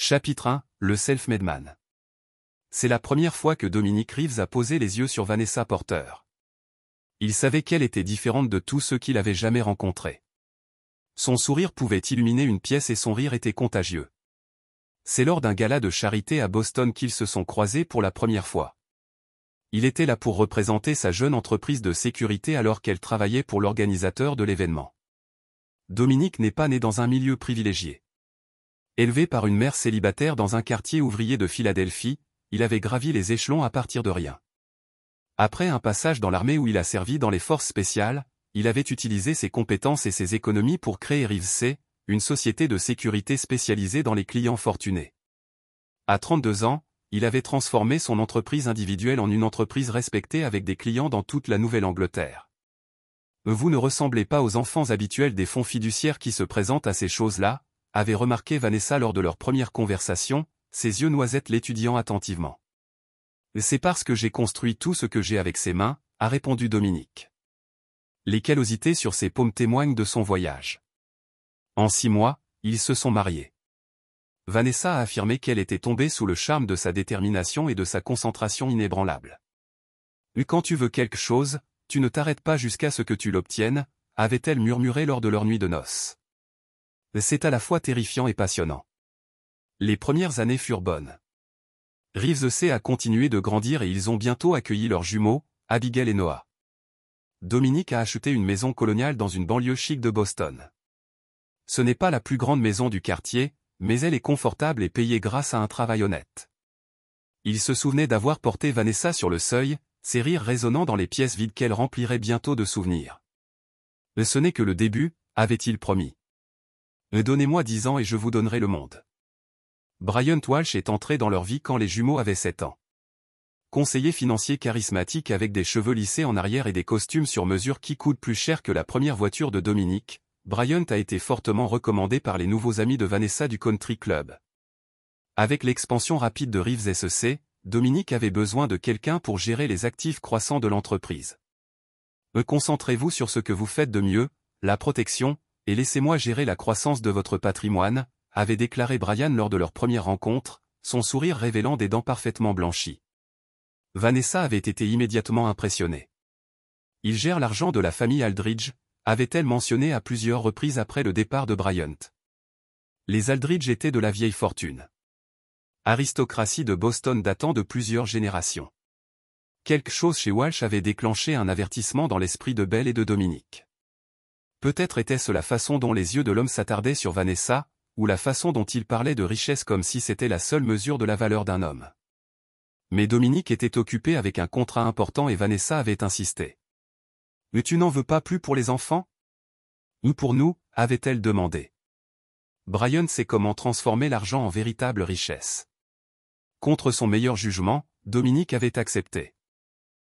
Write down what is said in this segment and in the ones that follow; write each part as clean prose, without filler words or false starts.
Chapitre 1, le Self-Made Man. C'est la première fois que Dominique Reeves a posé les yeux sur Vanessa Porter. Il savait qu'elle était différente de tous ceux qu'il avait jamais rencontrés. Son sourire pouvait illuminer une pièce et son rire était contagieux. C'est lors d'un gala de charité à Boston qu'ils se sont croisés pour la première fois. Il était là pour représenter sa jeune entreprise de sécurité alors qu'elle travaillait pour l'organisateur de l'événement. Dominique n'est pas né dans un milieu privilégié. Élevé par une mère célibataire dans un quartier ouvrier de Philadelphie, il avait gravi les échelons à partir de rien. Après un passage dans l'armée où il a servi dans les forces spéciales, il avait utilisé ses compétences et ses économies pour créer Reeves C, une société de sécurité spécialisée dans les clients fortunés. À 32 ans, il avait transformé son entreprise individuelle en une entreprise respectée avec des clients dans toute la Nouvelle-Angleterre. Vous ne ressemblez pas aux enfants habituels des fonds fiduciaires qui se présentent à ces choses-là, avait remarqué Vanessa lors de leur première conversation, ses yeux noisettes l'étudiant attentivement. C'est parce que j'ai construit tout ce que j'ai avec ses mains, a répondu Dominique. Les callosités sur ses paumes témoignent de son voyage. En 6 mois, ils se sont mariés. Vanessa a affirmé qu'elle était tombée sous le charme de sa détermination et de sa concentration inébranlable. Quand tu veux quelque chose, tu ne t'arrêtes pas jusqu'à ce que tu l'obtiennes, avait-elle murmuré lors de leur nuit de noces. C'est à la fois terrifiant et passionnant. Les premières années furent bonnes. Reeves C a continué de grandir et ils ont bientôt accueilli leurs jumeaux, Abigail et Noah. Dominique a acheté une maison coloniale dans une banlieue chic de Boston. Ce n'est pas la plus grande maison du quartier, mais elle est confortable et payée grâce à un travail honnête. Il se souvenait d'avoir porté Vanessa sur le seuil, ses rires résonnant dans les pièces vides qu'elle remplirait bientôt de souvenirs. Ce n'est que le début, avait-il promis. Donnez-moi 10 ans et je vous donnerai le monde. Bryant Walsh est entré dans leur vie quand les jumeaux avaient 7 ans. Conseiller financier charismatique avec des cheveux lissés en arrière et des costumes sur mesure qui coûtent plus cher que la première voiture de Dominique, Bryant a été fortement recommandé par les nouveaux amis de Vanessa du Country Club. Avec l'expansion rapide de Reeves SEC, Dominique avait besoin de quelqu'un pour gérer les actifs croissants de l'entreprise. Concentrez-vous sur ce que vous faites de mieux, la protection, et laissez-moi gérer la croissance de votre patrimoine, avait déclaré Brian lors de leur première rencontre, son sourire révélant des dents parfaitement blanchies. Vanessa avait été immédiatement impressionnée. Il gère l'argent de la famille Aldridge, avait-elle mentionné à plusieurs reprises après le départ de Bryant. Les Aldridge étaient de la vieille fortune. Aristocratie de Boston datant de plusieurs générations. Quelque chose chez Walsh avait déclenché un avertissement dans l'esprit de Belle et de Dominique. Peut-être était-ce la façon dont les yeux de l'homme s'attardaient sur Vanessa, ou la façon dont il parlait de richesse comme si c'était la seule mesure de la valeur d'un homme. Mais Dominique était occupé avec un contrat important et Vanessa avait insisté. « Mais tu n'en veux pas plus pour les enfants ? Ou pour nous ?» avait-elle demandé. Brian sait comment transformer l'argent en véritable richesse. Contre son meilleur jugement, Dominique avait accepté.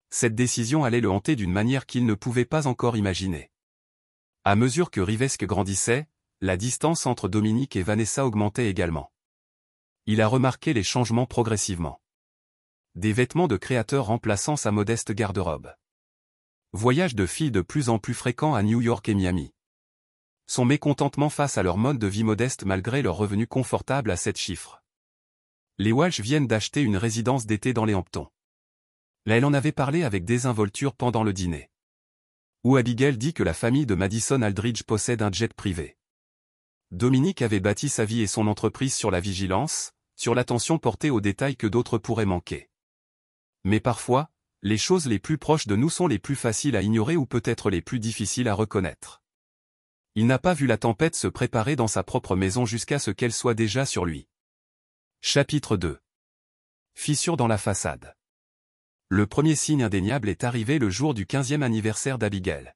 Cette décision allait le hanter d'une manière qu'il ne pouvait pas encore imaginer. À mesure que Reeves grandissait, la distance entre Dominique et Vanessa augmentait également. Il a remarqué les changements progressivement. Des vêtements de créateur remplaçant sa modeste garde-robe. Voyages de filles de plus en plus fréquents à New York et Miami. Son mécontentement face à leur mode de vie modeste malgré leurs revenus confortables à 7 chiffres. Les Walsh viennent d'acheter une résidence d'été dans les Hamptons. Là elle en avait parlé avec désinvolture pendant le dîner. Où Abigail dit que la famille de Madison Aldridge possède un jet privé. Dominique avait bâti sa vie et son entreprise sur la vigilance, sur l'attention portée aux détails que d'autres pourraient manquer. Mais parfois, les choses les plus proches de nous sont les plus faciles à ignorer ou peut-être les plus difficiles à reconnaître. Il n'a pas vu la tempête se préparer dans sa propre maison jusqu'à ce qu'elle soit déjà sur lui. Chapitre 2. Fissure dans la façade. Le premier signe indéniable est arrivé le jour du 15e anniversaire d'Abigail.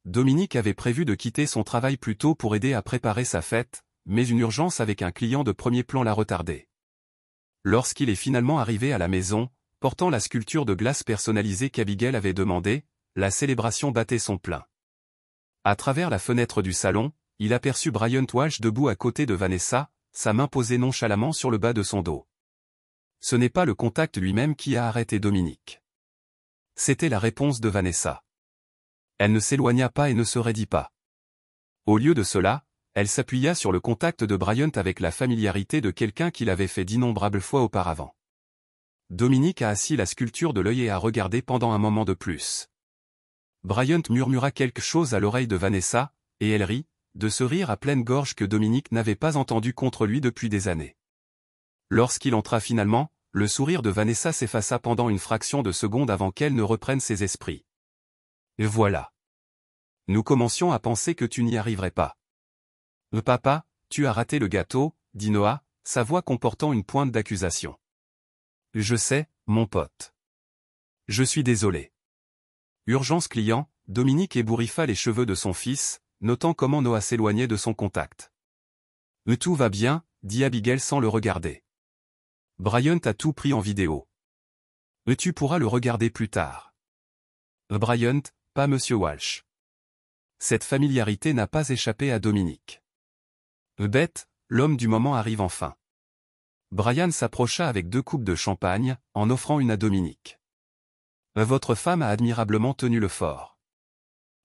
Dominique avait prévu de quitter son travail plus tôt pour aider à préparer sa fête, mais une urgence avec un client de premier plan l'a retardé. Lorsqu'il est finalement arrivé à la maison, portant la sculpture de glace personnalisée qu'Abigail avait demandé, la célébration battait son plein. À travers la fenêtre du salon, il aperçut Bryant Walsh debout à côté de Vanessa, sa main posée nonchalamment sur le bas de son dos. Ce n'est pas le contact lui-même qui a arrêté Dominique. C'était la réponse de Vanessa. Elle ne s'éloigna pas et ne se raidit pas. Au lieu de cela, Elle s'appuya sur le contact de Bryant avec la familiarité de quelqu'un qui l'avait fait d'innombrables fois auparavant. Dominique a assis la sculpture de l'œil et a regardé pendant un moment de plus. Bryant murmura quelque chose à l'oreille de Vanessa, et elle rit, de ce rire à pleine gorge que Dominique n'avait pas entendu contre lui depuis des années. Lorsqu'il entra finalement, le sourire de Vanessa s'effaça pendant une fraction de seconde avant qu'elle ne reprenne ses esprits. Et voilà. Nous commencions à penser que tu n'y arriverais pas. Papa, tu as raté le gâteau, dit Noah, sa voix comportant une pointe d'accusation. Je sais, mon pote. Je suis désolé. Urgence client, Dominique ébouriffa les cheveux de son fils, notant comment Noah s'éloignait de son contact. Tout va bien, dit Abigail sans le regarder. Bryant a tout pris en vidéo. Tu pourras le regarder plus tard. Bryant, pas Monsieur Walsh. Cette familiarité n'a pas échappé à Dominique. Bête, l'homme du moment arrive enfin. Brian s'approcha avec 2 coupes de champagne, en offrant une à Dominique. Votre femme a admirablement tenu le fort.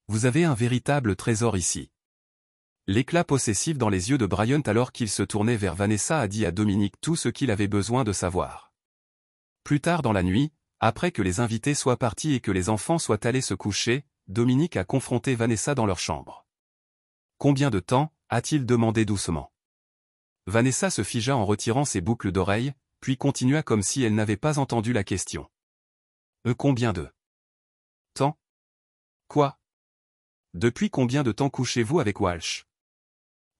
Vous avez un véritable trésor ici. L'éclat possessif dans les yeux de Bryant alors qu'il se tournait vers Vanessa a dit à Dominique tout ce qu'il avait besoin de savoir. Plus tard dans la nuit, après que les invités soient partis et que les enfants soient allés se coucher, Dominique a confronté Vanessa dans leur chambre. Combien de temps, a-t-il demandé doucement. Vanessa se figea en retirant ses boucles d'oreilles, puis continua comme si elle n'avait pas entendu la question. Combien de temps? Quoi? Depuis combien de temps couchez-vous avec Walsh?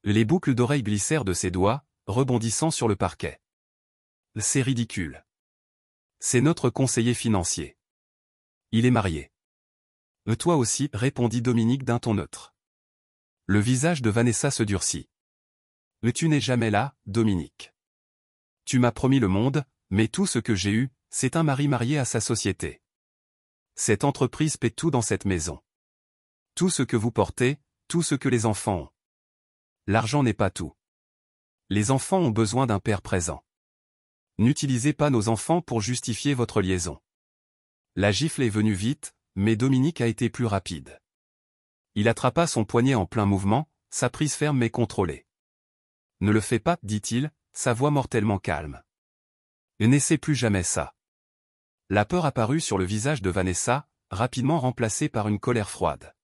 Les boucles d'oreilles glissèrent de ses doigts, rebondissant sur le parquet. C'est ridicule. C'est notre conseiller financier. Il est marié. Toi aussi, répondit Dominique d'un ton neutre. Le visage de Vanessa se durcit. Tu n'es jamais là, Dominique. Tu m'as promis le monde, mais tout ce que j'ai eu, c'est un mari marié à sa société. Cette entreprise paie tout dans cette maison. Tout ce que vous portez, tout ce que les enfants ont. L'argent n'est pas tout. Les enfants ont besoin d'un père présent. N'utilisez pas nos enfants pour justifier votre liaison. La gifle est venue vite, mais Dominique a été plus rapide. Il attrapa son poignet en plein mouvement, sa prise ferme mais contrôlée. Ne le fais pas, dit-il, sa voix mortellement calme. N'essaie plus jamais ça. La peur apparut sur le visage de Vanessa, rapidement remplacée par une colère froide.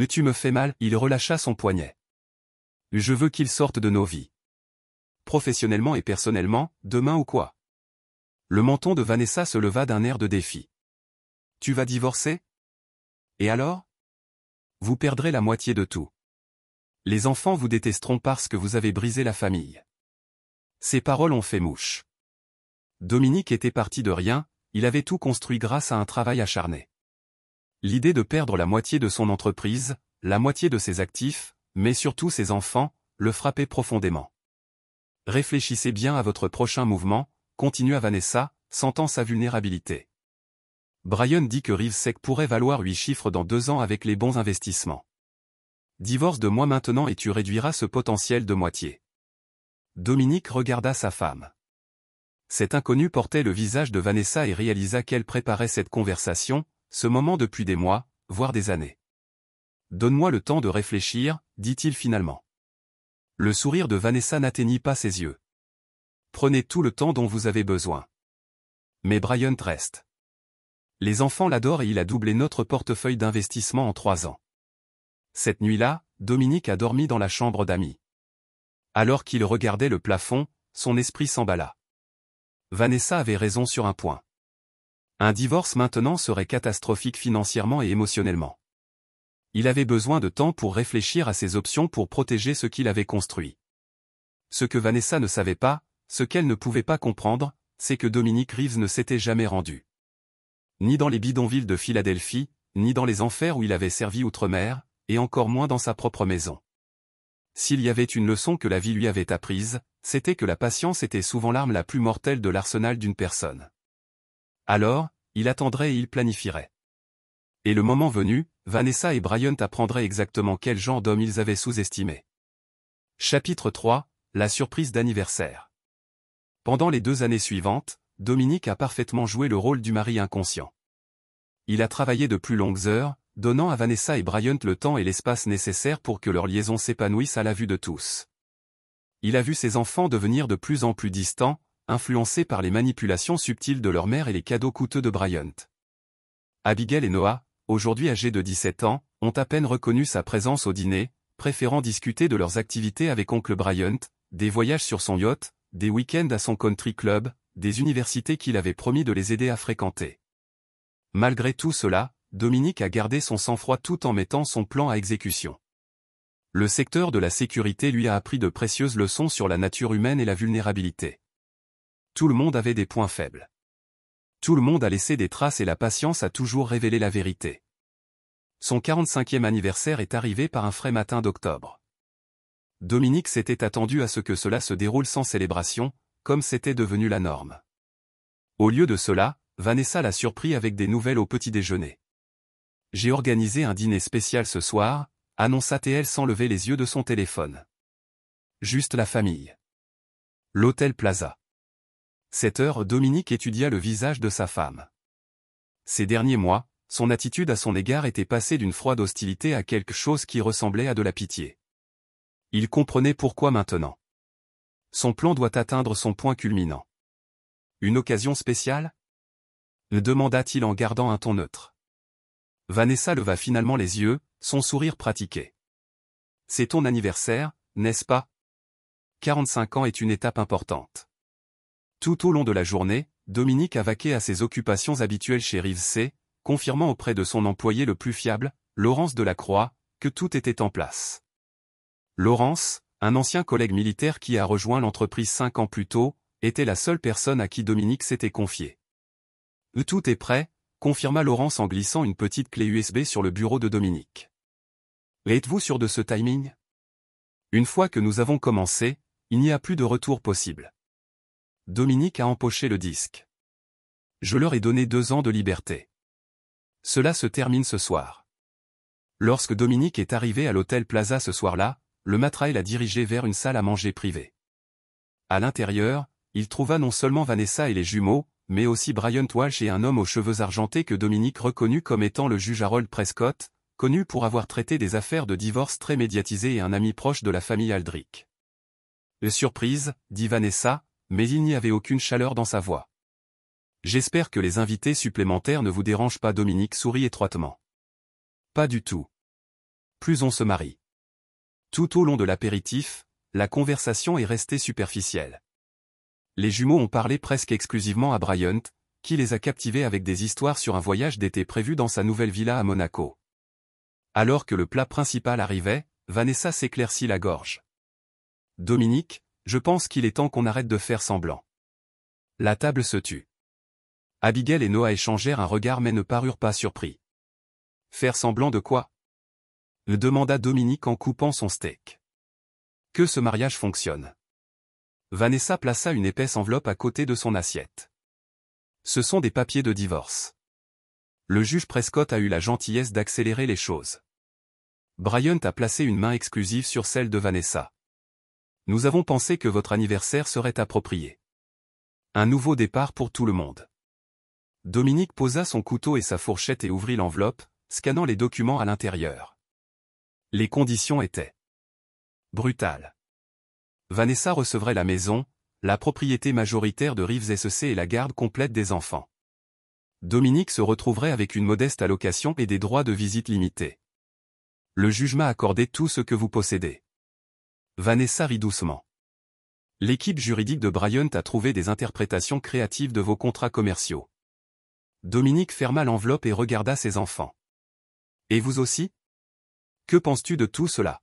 Tu me fais mal, il relâcha son poignet. Je veux qu'il sorte de nos vies. Professionnellement et personnellement, demain ou quoi? Le menton de Vanessa se leva d'un air de défi. Tu vas divorcer? Et alors? Vous perdrez la moitié de tout. Les enfants vous détesteront parce que vous avez brisé la famille. Ces paroles ont fait mouche. Dominique était parti de rien, il avait tout construit grâce à un travail acharné. L'idée de perdre la moitié de son entreprise, la moitié de ses actifs, mais surtout ses enfants, le frappait profondément. Réfléchissez bien à votre prochain mouvement, continua Vanessa, sentant sa vulnérabilité. Brian dit que Rivesec pourrait valoir 8 chiffres dans 2 ans avec les bons investissements. Divorce de moi maintenant et tu réduiras ce potentiel de moitié. Dominique regarda sa femme. Cet inconnu portait le visage de Vanessa et réalisa qu'elle préparait cette conversation, ce moment depuis des mois, voire des années. Donne-moi le temps de réfléchir, dit-il finalement. Le sourire de Vanessa n'atteignit pas ses yeux. Prenez tout le temps dont vous avez besoin. Mais Bryant reste. Les enfants l'adorent et il a doublé notre portefeuille d'investissement en 3 ans. Cette nuit-là, Dominique a dormi dans la chambre d'amis. Alors qu'il regardait le plafond, son esprit s'emballa. Vanessa avait raison sur un point. Un divorce maintenant serait catastrophique financièrement et émotionnellement. Il avait besoin de temps pour réfléchir à ses options pour protéger ce qu'il avait construit. Ce que Vanessa ne savait pas, ce qu'elle ne pouvait pas comprendre, c'est que Dominique Reeves ne s'était jamais rendu. Ni dans les bidonvilles de Philadelphie, ni dans les enfers où il avait servi outre-mer, et encore moins dans sa propre maison. S'il y avait une leçon que la vie lui avait apprise, c'était que la patience était souvent l'arme la plus mortelle de l'arsenal d'une personne. Alors, il attendrait et il planifierait. Et le moment venu, Vanessa et Bryant apprendraient exactement quel genre d'homme ils avaient sous-estimé. Chapitre 3, la surprise d'anniversaire. Pendant les 2 années suivantes, Dominique a parfaitement joué le rôle du mari inconscient. Il a travaillé de plus longues heures, donnant à Vanessa et Bryant le temps et l'espace nécessaires pour que leur liaison s'épanouisse à la vue de tous. Il a vu ses enfants devenir de plus en plus distants, influencés par les manipulations subtiles de leur mère et les cadeaux coûteux de Bryant. Abigail et Noah, aujourd'hui âgés de 17 ans, ont à peine reconnu sa présence au dîner, préférant discuter de leurs activités avec oncle Bryant, des voyages sur son yacht, des week-ends à son country club, des universités qu'il avait promis de les aider à fréquenter. Malgré tout cela, Dominique a gardé son sang-froid tout en mettant son plan à exécution. Le secteur de la sécurité lui a appris de précieuses leçons sur la nature humaine et la vulnérabilité. Tout le monde avait des points faibles. Tout le monde a laissé des traces et la patience a toujours révélé la vérité. Son 45e anniversaire est arrivé par un frais matin d'octobre. Dominique s'était attendu à ce que cela se déroule sans célébration, comme c'était devenu la norme. Au lieu de cela, Vanessa l'a surpris avec des nouvelles au petit déjeuner. « J'ai organisé un dîner spécial ce soir », annonça-t-elle sans lever les yeux de son téléphone. « Juste la famille. » L'hôtel Plaza. 7 heures, Dominique étudia le visage de sa femme. Ces derniers mois, son attitude à son égard était passée d'une froide hostilité à quelque chose qui ressemblait à de la pitié. Il comprenait pourquoi maintenant. Son plan doit atteindre son point culminant. Une occasion spéciale ? Le demanda-t-il en gardant un ton neutre. Vanessa leva finalement les yeux, son sourire pratiqué. C'est ton anniversaire, n'est-ce pas ? 45 ans est une étape importante. Tout au long de la journée, Dominique a vaqué à ses occupations habituelles chez Rive C, confirmant auprès de son employé le plus fiable, Laurence Delacroix, que tout était en place. Laurence, un ancien collègue militaire qui a rejoint l'entreprise 5 ans plus tôt, était la seule personne à qui Dominique s'était confié. « Tout est prêt », confirma Laurence en glissant une petite clé USB sur le bureau de Dominique. « Êtes-vous sûr de ce timing ? Une fois que nous avons commencé, il n'y a plus de retour possible. » Dominique a empoché le disque. « Je leur ai donné 2 ans de liberté. Cela se termine ce soir. » Lorsque Dominique est arrivé à l'hôtel Plaza ce soir-là, le matrail l'a dirigé vers une salle à manger privée. À l'intérieur, il trouva non seulement Vanessa et les jumeaux, mais aussi Bryant Walsh et un homme aux cheveux argentés que Dominique reconnut comme étant le juge Harold Prescott, connu pour avoir traité des affaires de divorce très médiatisées et un ami proche de la famille Aldrich. « Surprise, dit Vanessa, mais il n'y avait aucune chaleur dans sa voix. « J'espère que les invités supplémentaires ne vous dérangent pas. » Dominique sourit étroitement. « Pas du tout. Plus on se marie. » Tout au long de l'apéritif, la conversation est restée superficielle. Les jumeaux ont parlé presque exclusivement à Bryant, qui les a captivés avec des histoires sur un voyage d'été prévu dans sa nouvelle villa à Monaco. Alors que le plat principal arrivait, Vanessa s'éclaircit la gorge. « Dominique, je pense qu'il est temps qu'on arrête de faire semblant. » La table se tut. Abigail et Noah échangèrent un regard mais ne parurent pas surpris. « Faire semblant de quoi ?» le demanda Dominique en coupant son steak. « Que ce mariage fonctionne. » Vanessa plaça une épaisse enveloppe à côté de son assiette. « Ce sont des papiers de divorce. » Le juge Prescott a eu la gentillesse d'accélérer les choses. Bryant a placé une main exclusive sur celle de Vanessa. « Nous avons pensé que votre anniversaire serait approprié. Un nouveau départ pour tout le monde. » Dominique posa son couteau et sa fourchette et ouvrit l'enveloppe, scannant les documents à l'intérieur. Les conditions étaient brutales. Vanessa recevrait la maison, la propriété majoritaire de Rives SEC et la garde complète des enfants. Dominique se retrouverait avec une modeste allocation et des droits de visite limités. Le juge m'a accordé tout ce que vous possédez. Vanessa rit doucement. L'équipe juridique de Bryant a trouvé des interprétations créatives de vos contrats commerciaux. Dominique ferma l'enveloppe et regarda ses enfants. Et vous aussi ? Que penses-tu de tout cela ?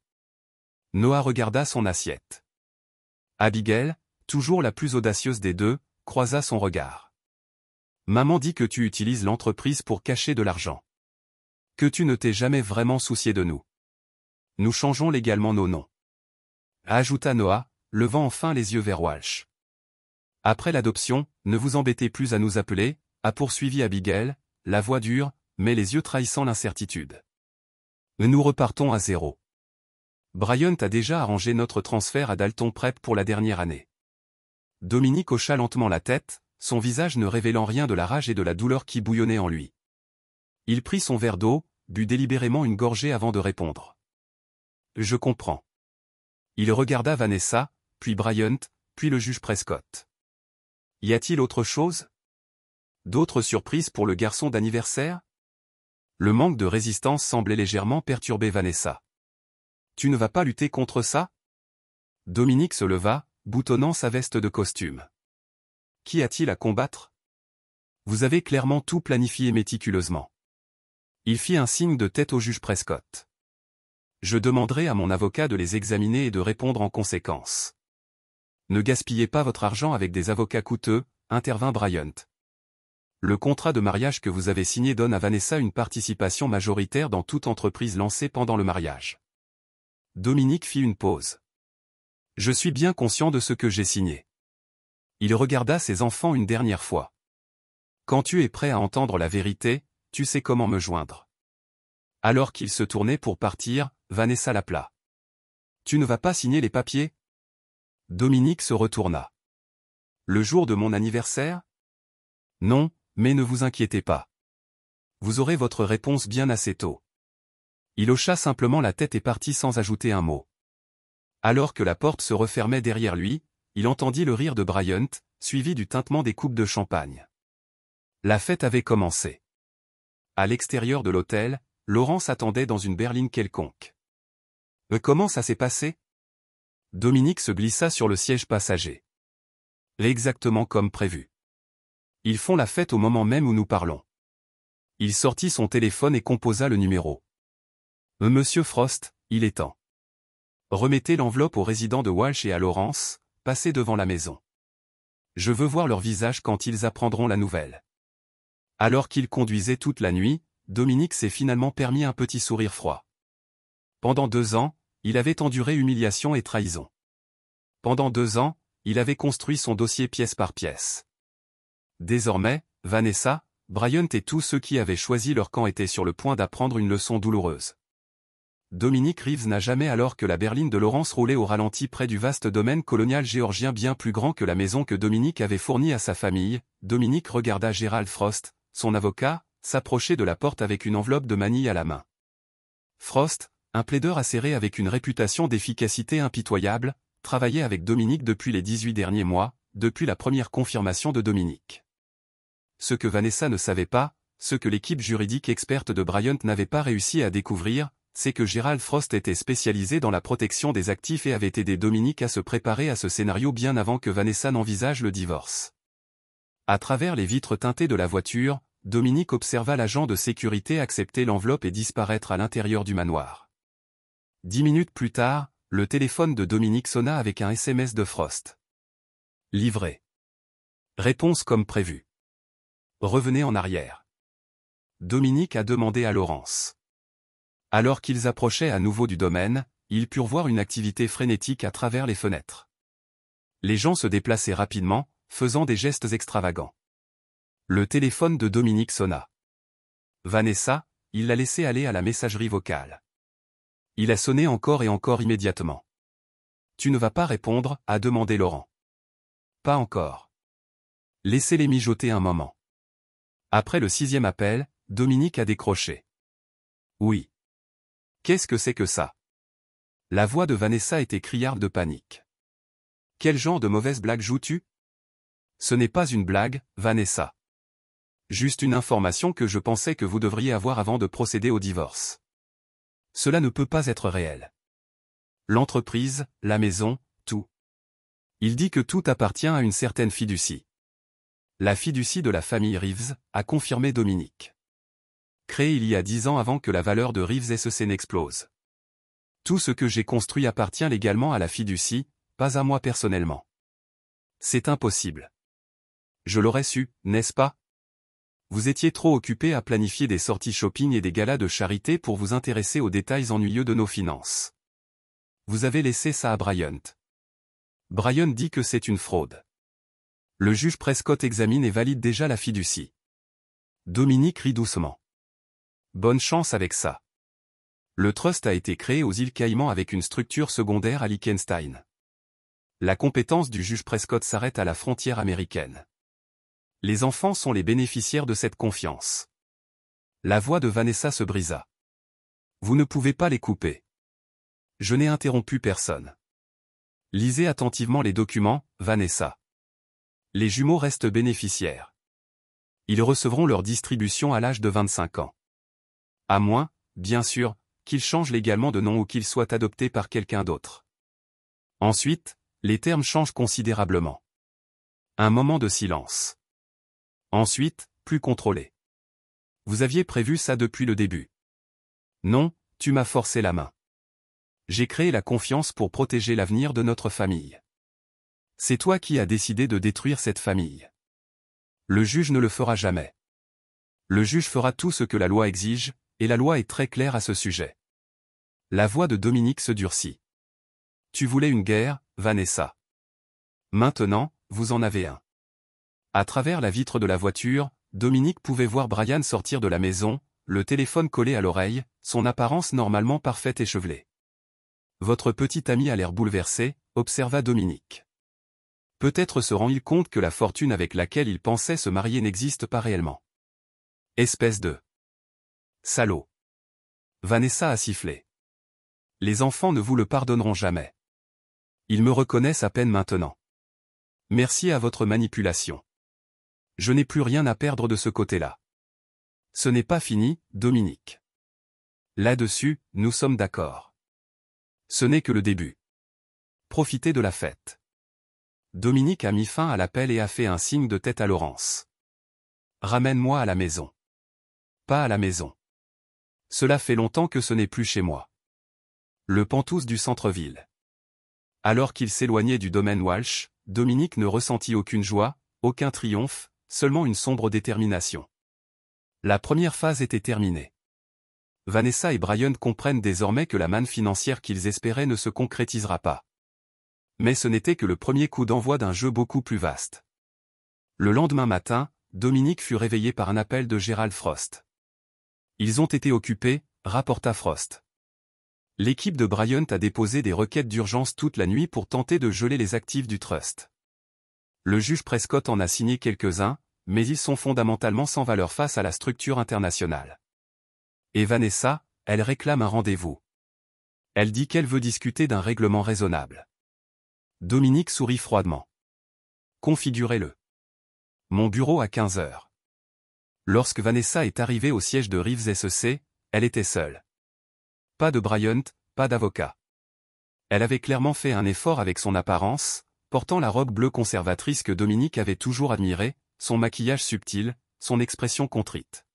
Noah regarda son assiette. Abigail, toujours la plus audacieuse des deux, croisa son regard. Maman dit que tu utilises l'entreprise pour cacher de l'argent. Que tu ne t'es jamais vraiment soucié de nous. Nous changeons légalement nos noms. Ajouta Noah, levant enfin les yeux vers Walsh. Après l'adoption, ne vous embêtez plus à nous appeler, a poursuivi Abigail, la voix dure, mais les yeux trahissant l'incertitude. Nous repartons à zéro. Bryant a déjà arrangé notre transfert à Dalton Prep pour la dernière année. Dominique hocha lentement la tête, son visage ne révélant rien de la rage et de la douleur qui bouillonnaient en lui. Il prit son verre d'eau, but délibérément une gorgée avant de répondre. Je comprends. Il regarda Vanessa, puis Bryant, puis le juge Prescott. Y a-t-il autre chose? D'autres surprises pour le garçon d'anniversaire? Le manque de résistance semblait légèrement perturber Vanessa. Tu ne vas pas lutter contre ça? Dominique se leva, boutonnant sa veste de costume. Qu'y a-t-il à combattre? Vous avez clairement tout planifié méticuleusement. Il fit un signe de tête au juge Prescott. Je demanderai à mon avocat de les examiner et de répondre en conséquence. Ne gaspillez pas votre argent avec des avocats coûteux, intervint Bryant. Le contrat de mariage que vous avez signé donne à Vanessa une participation majoritaire dans toute entreprise lancée pendant le mariage. Dominique fit une pause. Je suis bien conscient de ce que j'ai signé. Il regarda ses enfants une dernière fois. Quand tu es prêt à entendre la vérité, tu sais comment me joindre. Alors qu'il se tournait pour partir, Vanessa l'appela. Tu ne vas pas signer les papiers? Dominique se retourna. Le jour de mon anniversaire? Non, mais ne vous inquiétez pas. Vous aurez votre réponse bien assez tôt. Il hocha simplement la tête et partit sans ajouter un mot. Alors que la porte se refermait derrière lui, il entendit le rire de Bryant, suivi du tintement des coupes de champagne. La fête avait commencé. À l'extérieur de l'hôtel, Laurence attendait dans une berline quelconque. Comment ça s'est passé? Dominique se glissa sur le siège passager. Exactement comme prévu. Ils font la fête au moment même où nous parlons. Il sortit son téléphone et composa le numéro. Monsieur Frost, il est temps. Remettez l'enveloppe aux résidents de Walsh et à Laurence, passez devant la maison. Je veux voir leur visage quand ils apprendront la nouvelle. Alors qu'il conduisait toute la nuit, Dominique s'est finalement permis un petit sourire froid. Pendant 2 ans, il avait enduré humiliation et trahison. Pendant 2 ans, il avait construit son dossier pièce par pièce. Désormais, Vanessa, Bryant et tous ceux qui avaient choisi leur camp étaient sur le point d'apprendre une leçon douloureuse. Dominique Reeves n'a jamais alors que la berline de Laurence roulait au ralenti près du vaste domaine colonial géorgien bien plus grand que la maison que Dominique avait fournie à sa famille. Dominique regarda Gerald Frost, son avocat, s'approcher de la porte avec une enveloppe de manille à la main. Frost, un plaideur acéré avec une réputation d'efficacité impitoyable, travaillait avec Dominique depuis les 18 derniers mois, depuis la première confirmation de Dominique. Ce que Vanessa ne savait pas, ce que l'équipe juridique experte de Bryant n'avait pas réussi à découvrir, c'est que Gerald Frost était spécialisé dans la protection des actifs et avait aidé Dominique à se préparer à ce scénario bien avant que Vanessa n'envisage le divorce. À travers les vitres teintées de la voiture, Dominique observa l'agent de sécurité accepter l'enveloppe et disparaître à l'intérieur du manoir. 10 minutes plus tard, le téléphone de Dominique sonna avec un SMS de Frost. Livré. Réponse comme prévu. Revenez en arrière. Dominique a demandé à Laurence. Alors qu'ils approchaient à nouveau du domaine, ils purent voir une activité frénétique à travers les fenêtres. Les gens se déplaçaient rapidement, faisant des gestes extravagants. Le téléphone de Dominique sonna. Vanessa, il l'a laissé aller à la messagerie vocale. Il a sonné encore et encore immédiatement. Tu ne vas pas répondre, a demandé Laurent. Pas encore. Laissez-les mijoter un moment. Après le 6e appel, Dominique a décroché. Oui. Qu'est-ce que c'est que ça? La voix de Vanessa était criarde de panique. Quel genre de mauvaise blague joues-tu? Ce n'est pas une blague, Vanessa. Juste une information que je pensais que vous devriez avoir avant de procéder au divorce. Cela ne peut pas être réel. L'entreprise, la maison, tout. Il dit que tout appartient à une certaine fiducie. La fiducie de la famille Reeves, a confirmé Dominique. Créée il y a 10 ans avant que la valeur de Reeves SEC n'explose. Tout ce que j'ai construit appartient légalement à la fiducie, pas à moi personnellement. C'est impossible. Je l'aurais su, n'est-ce pas? Vous étiez trop occupé à planifier des sorties shopping et des galas de charité pour vous intéresser aux détails ennuyeux de nos finances. Vous avez laissé ça à Bryant. Bryant dit que c'est une fraude. Le juge Prescott examine et valide déjà la fiducie. Dominique rit doucement. Bonne chance avec ça. Le trust a été créé aux îles Caïmans avec une structure secondaire à Liechtenstein. La compétence du juge Prescott s'arrête à la frontière américaine. Les enfants sont les bénéficiaires de cette confiance. La voix de Vanessa se brisa. Vous ne pouvez pas les couper. Je n'ai interrompu personne. Lisez attentivement les documents, Vanessa. Les jumeaux restent bénéficiaires. Ils recevront leur distribution à l'âge de 25 ans. À moins, bien sûr, qu'ils changent légalement de nom ou qu'ils soient adoptés par quelqu'un d'autre. Ensuite, les termes changent considérablement. Un moment de silence. Ensuite, plus contrôlé. Vous aviez prévu ça depuis le début. Non, tu m'as forcé la main. J'ai créé la confiance pour protéger l'avenir de notre famille. C'est toi qui as décidé de détruire cette famille. Le juge ne le fera jamais. Le juge fera tout ce que la loi exige, et la loi est très claire à ce sujet. La voix de Dominique se durcit. Tu voulais une guerre, Vanessa. Maintenant, vous en avez un. À travers la vitre de la voiture, Dominique pouvait voir Brian sortir de la maison, le téléphone collé à l'oreille, son apparence normalement parfaite échevelée. Votre petit ami a l'air bouleversé, observa Dominique. Peut-être se rend-il compte que la fortune avec laquelle il pensait se marier n'existe pas réellement. Espèce de salaud. Vanessa a sifflé. Les enfants ne vous le pardonneront jamais. Ils me reconnaissent à peine maintenant. Merci à votre manipulation. Je n'ai plus rien à perdre de ce côté-là. Ce n'est pas fini, Dominique. Là-dessus, nous sommes d'accord. Ce n'est que le début. Profitez de la fête. Dominique a mis fin à l'appel et a fait un signe de tête à Laurence. Ramène-moi à la maison. Pas à la maison. Cela fait longtemps que ce n'est plus chez moi. Le Penthouse du centre-ville. Alors qu'il s'éloignait du domaine Walsh, Dominique ne ressentit aucune joie, aucun triomphe, seulement une sombre détermination. La première phase était terminée. Vanessa et Brian comprennent désormais que la manne financière qu'ils espéraient ne se concrétisera pas. Mais ce n'était que le premier coup d'envoi d'un jeu beaucoup plus vaste. Le lendemain matin, Dominique fut réveillé par un appel de Gerald Frost. Ils ont été occupés, rapporta Frost. L'équipe de Bryant a déposé des requêtes d'urgence toute la nuit pour tenter de geler les actifs du trust. Le juge Prescott en a signé quelques-uns, mais ils sont fondamentalement sans valeur face à la structure internationale. Et Vanessa, elle réclame un rendez-vous. Elle dit qu'elle veut discuter d'un règlement raisonnable. Dominique sourit froidement. Configurez-le. Mon bureau à 15 heures. Lorsque Vanessa est arrivée au siège de Reeves SEC, elle était seule. Pas de Bryant, pas d'avocat. Elle avait clairement fait un effort avec son apparence, portant la robe bleue conservatrice que Dominique avait toujours admirée, son maquillage subtil, son expression contrite.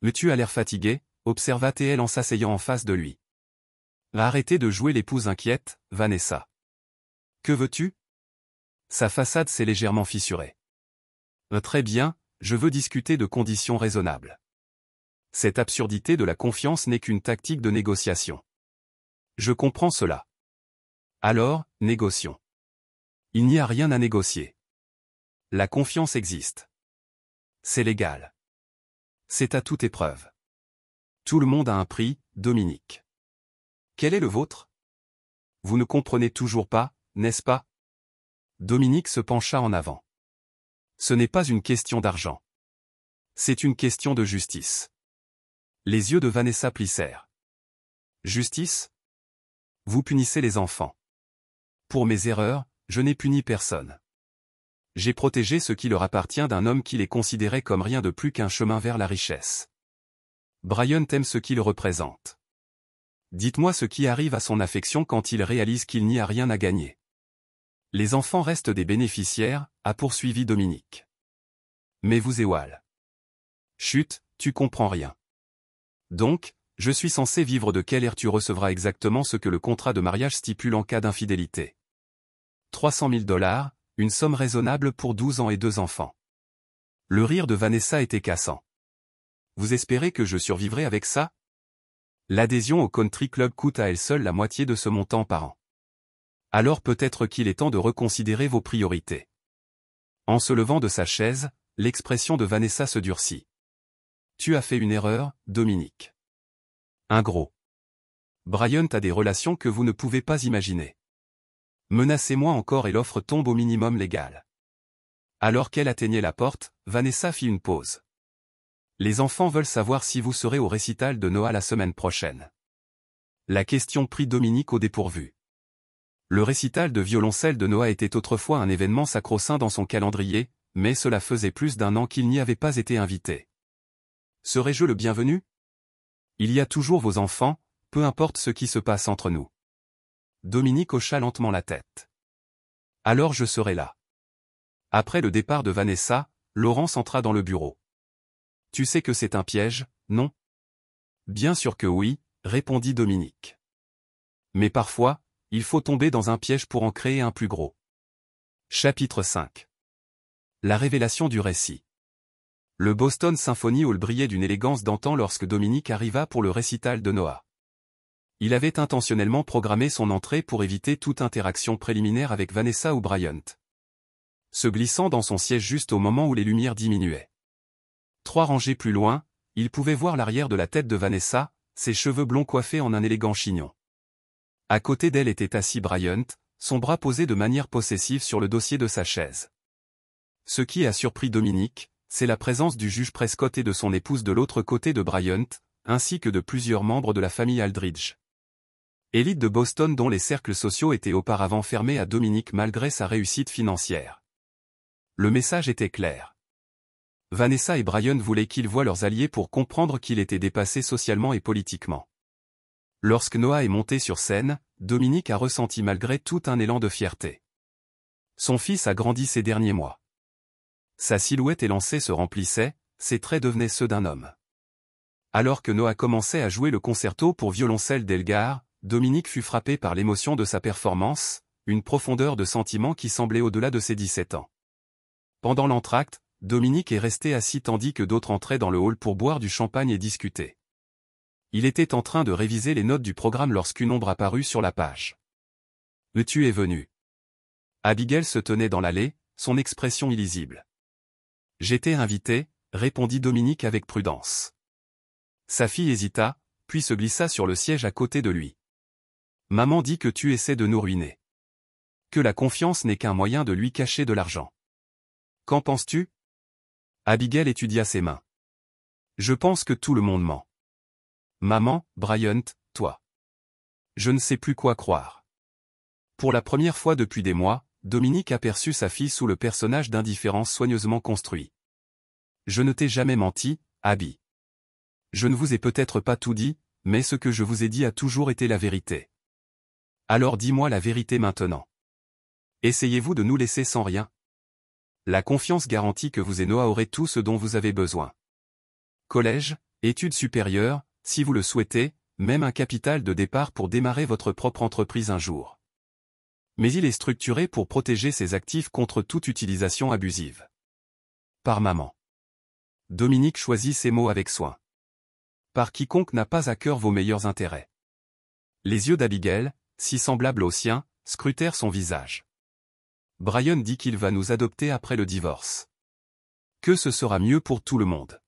Mais tu as l'air fatigué, observa TL en s'asseyant en face de lui. Arrêtez de jouer l'épouse inquiète, Vanessa. Que veux-tu? Sa façade s'est légèrement fissurée. Très bien, je veux discuter de conditions raisonnables. Cette absurdité de la confiance n'est qu'une tactique de négociation. Je comprends cela. Alors, négocions. Il n'y a rien à négocier. La confiance existe. C'est légal. C'est à toute épreuve. Tout le monde a un prix, Dominique. Quel est le vôtre? Vous ne comprenez toujours pas, n'est-ce pas? Dominique se pencha en avant. Ce n'est pas une question d'argent. C'est une question de justice. Les yeux de Vanessa plissèrent. Justice? Vous punissez les enfants. Pour mes erreurs, je n'ai puni personne. J'ai protégé ce qui leur appartient d'un homme qui les considérait comme rien de plus qu'un chemin vers la richesse. Brian aime ce qu'il représente. Dites-moi ce qui arrive à son affection quand il réalise qu'il n'y a rien à gagner. Les enfants restent des bénéficiaires, a poursuivi Dominique. Mais vous et Wal. Chut, tu comprends rien. Donc, je suis censé vivre de quel air? Tu recevras exactement ce que le contrat de mariage stipule en cas d'infidélité. 300 000 $, une somme raisonnable pour 12 ans et 2 enfants. Le rire de Vanessa était cassant. Vous espérez que je survivrai avec ça? L'adhésion au country club coûte à elle seule la moitié de ce montant par an. Alors peut-être qu'il est temps de reconsidérer vos priorités. En se levant de sa chaise, l'expression de Vanessa se durcit. Tu as fait une erreur, Dominique. Un gros. Bryant a des relations que vous ne pouvez pas imaginer. Menacez-moi encore et l'offre tombe au minimum légal. Alors qu'elle atteignait la porte, Vanessa fit une pause. Les enfants veulent savoir si vous serez au récital de Noah la semaine prochaine. La question prit Dominique au dépourvu. Le récital de violoncelle de Noah était autrefois un événement sacro-saint dans son calendrier, mais cela faisait plus d'1 an qu'il n'y avait pas été invité. Serais-je le bienvenu? Il y a toujours vos enfants, peu importe ce qui se passe entre nous. Dominique hocha lentement la tête. Alors je serai là. Après le départ de Vanessa, Laurence entra dans le bureau. Tu sais que c'est un piège, non? Bien sûr que oui, répondit Dominique. Mais parfois, il faut tomber dans un piège pour en créer un plus gros. Chapitre 5. La révélation du récit. Le Boston Symphony Hall brillait d'une élégance d'antan lorsque Dominique arriva pour le récital de Noah. Il avait intentionnellement programmé son entrée pour éviter toute interaction préliminaire avec Vanessa ou Bryant. Se glissant dans son siège juste au moment où les lumières diminuaient. 3 rangées plus loin, il pouvait voir l'arrière de la tête de Vanessa, ses cheveux blonds coiffés en un élégant chignon. À côté d'elle était assis Bryant, son bras posé de manière possessive sur le dossier de sa chaise. Ce qui a surpris Dominique, c'est la présence du juge Prescott et de son épouse de l'autre côté de Bryant, ainsi que de plusieurs membres de la famille Aldridge. Élite de Boston dont les cercles sociaux étaient auparavant fermés à Dominique malgré sa réussite financière. Le message était clair. Vanessa et Brian voulaient qu'ils voient leurs alliés pour comprendre qu'il était dépassé socialement et politiquement. Lorsque Noah est monté sur scène, Dominique a ressenti malgré tout un élan de fierté. Son fils a grandi ces derniers mois. Sa silhouette élancée se remplissait, ses traits devenaient ceux d'un homme. Alors que Noah commençait à jouer le concerto pour violoncelle d'Elgar, Dominique fut frappé par l'émotion de sa performance, une profondeur de sentiment qui semblait au-delà de ses 17 ans. Pendant l'entracte, Dominique est resté assis tandis que d'autres entraient dans le hall pour boire du champagne et discuter. Il était en train de réviser les notes du programme lorsqu'une ombre apparut sur la page. « Tu es venu. » Abigail se tenait dans l'allée, son expression illisible. « J'étais invité, » répondit Dominique avec prudence. Sa fille hésita, puis se glissa sur le siège à côté de lui. « Maman dit que tu essaies de nous ruiner. Que la confiance n'est qu'un moyen de lui cacher de l'argent. Qu'en penses-tu » Abigail étudia ses mains. « Je pense que tout le monde ment. Maman, Bryant, toi. Je ne sais plus quoi croire. » Pour la première fois depuis des mois, Dominique aperçut sa fille sous le personnage d'indifférence soigneusement construit. « Je ne t'ai jamais menti, Abby. Je ne vous ai peut-être pas tout dit, mais ce que je vous ai dit a toujours été la vérité. Alors dis-moi la vérité maintenant. Essayez-vous de nous laisser sans rien? La confiance garantit que vous et Noah aurez tout ce dont vous avez besoin. Collège, études supérieures, si vous le souhaitez, même un capital de départ pour démarrer votre propre entreprise un jour. Mais il est structuré pour protéger ses actifs contre toute utilisation abusive. Par maman. Dominique choisit ses mots avec soin. Par quiconque n'a pas à cœur vos meilleurs intérêts. Les yeux d'Abigail, si semblables aux siens, scrutèrent son visage. Brian dit qu'il va nous adopter après le divorce. Que ce sera mieux pour tout le monde.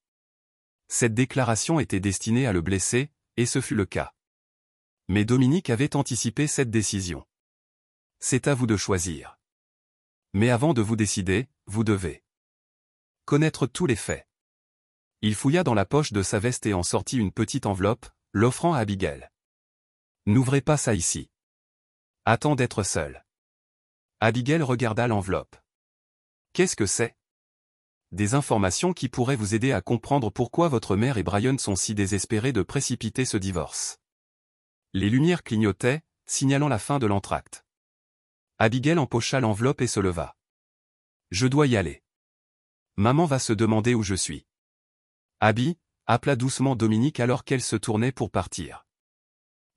Cette déclaration était destinée à le blesser, et ce fut le cas. Mais Dominique avait anticipé cette décision. C'est à vous de choisir. Mais avant de vous décider, vous devez connaître tous les faits. Il fouilla dans la poche de sa veste et en sortit une petite enveloppe, l'offrant à Abigail. N'ouvrez pas ça ici. Attends d'être seul. Abigail regarda l'enveloppe. Qu'est-ce que c'est? Des informations qui pourraient vous aider à comprendre pourquoi votre mère et Brian sont si désespérés de précipiter ce divorce. Les lumières clignotaient, signalant la fin de l'entracte. Abigail empocha l'enveloppe et se leva. Je dois y aller. Maman va se demander où je suis. Abby, appela doucement Dominique alors qu'elle se tournait pour partir.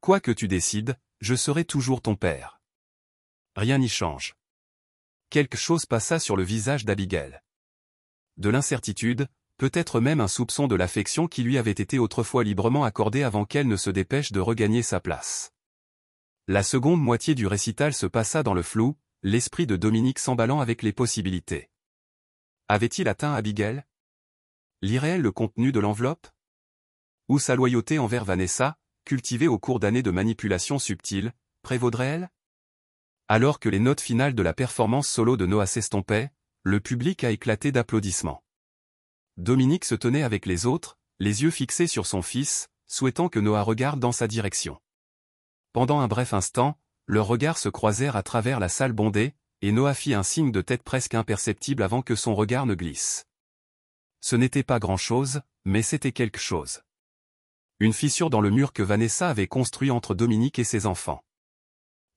Quoi que tu décides, je serai toujours ton père. Rien n'y change. Quelque chose passa sur le visage d'Abigail. De l'incertitude, peut-être même un soupçon de l'affection qui lui avait été autrefois librement accordée avant qu'elle ne se dépêche de regagner sa place. La seconde moitié du récital se passa dans le flou, l'esprit de Dominique s'emballant avec les possibilités. Avait-il atteint Abigail? Lirait-elle le contenu de l'enveloppe? Ou sa loyauté envers Vanessa, cultivée au cours d'années de manipulation subtile, prévaudrait-elle? Alors que les notes finales de la performance solo de Noah s'estompaient, le public a éclaté d'applaudissements. Dominique se tenait avec les autres, les yeux fixés sur son fils, souhaitant que Noah regarde dans sa direction. Pendant un bref instant, leurs regards se croisèrent à travers la salle bondée, et Noah fit un signe de tête presque imperceptible avant que son regard ne glisse. Ce n'était pas grand-chose, mais c'était quelque chose. Une fissure dans le mur que Vanessa avait construit entre Dominique et ses enfants.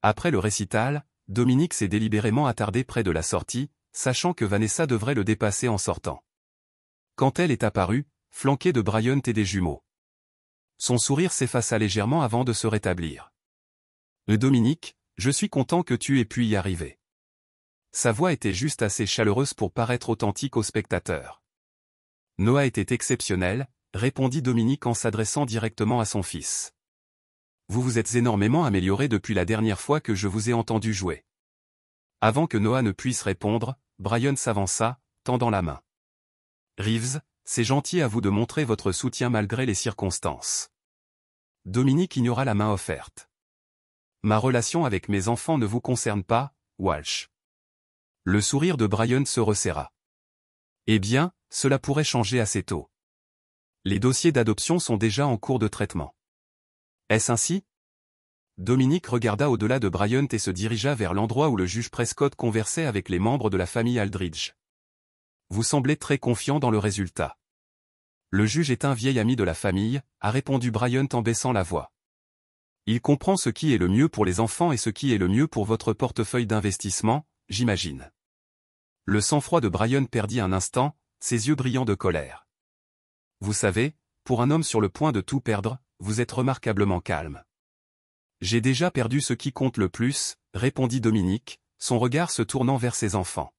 Après le récital, Dominique s'est délibérément attardé près de la sortie, sachant que Vanessa devrait le dépasser en sortant. Quand elle est apparue, flanquée de Bryant et des jumeaux. Son sourire s'effaça légèrement avant de se rétablir. « Dominique, je suis content que tu aies pu y arriver. » Sa voix était juste assez chaleureuse pour paraître authentique aux spectateurs. « Noah était exceptionnel, » répondit Dominique en s'adressant directement à son fils. « Vous vous êtes énormément amélioré depuis la dernière fois que je vous ai entendu jouer. » Avant que Noah ne puisse répondre, Bryant s'avança, tendant la main. « Reeves, c'est gentil à vous de montrer votre soutien malgré les circonstances. » Dominique ignora la main offerte. « Ma relation avec mes enfants ne vous concerne pas, Walsh. » Le sourire de Bryant se resserra. « Eh bien, cela pourrait changer assez tôt. Les dossiers d'adoption sont déjà en cours de traitement. » « Est-ce ainsi ?» Dominique regarda au-delà de Bryant et se dirigea vers l'endroit où le juge Prescott conversait avec les membres de la famille Aldridge. « Vous semblez très confiant dans le résultat. » « Le juge est un vieil ami de la famille, » a répondu Bryant en baissant la voix. « Il comprend ce qui est le mieux pour les enfants et ce qui est le mieux pour votre portefeuille d'investissement, j'imagine. » Le sang-froid de Bryant perdit un instant, ses yeux brillants de colère. « Vous savez, pour un homme sur le point de tout perdre, vous êtes remarquablement calme. »« J'ai déjà perdu ce qui compte le plus, » répondit Dominique, son regard se tournant vers ses enfants.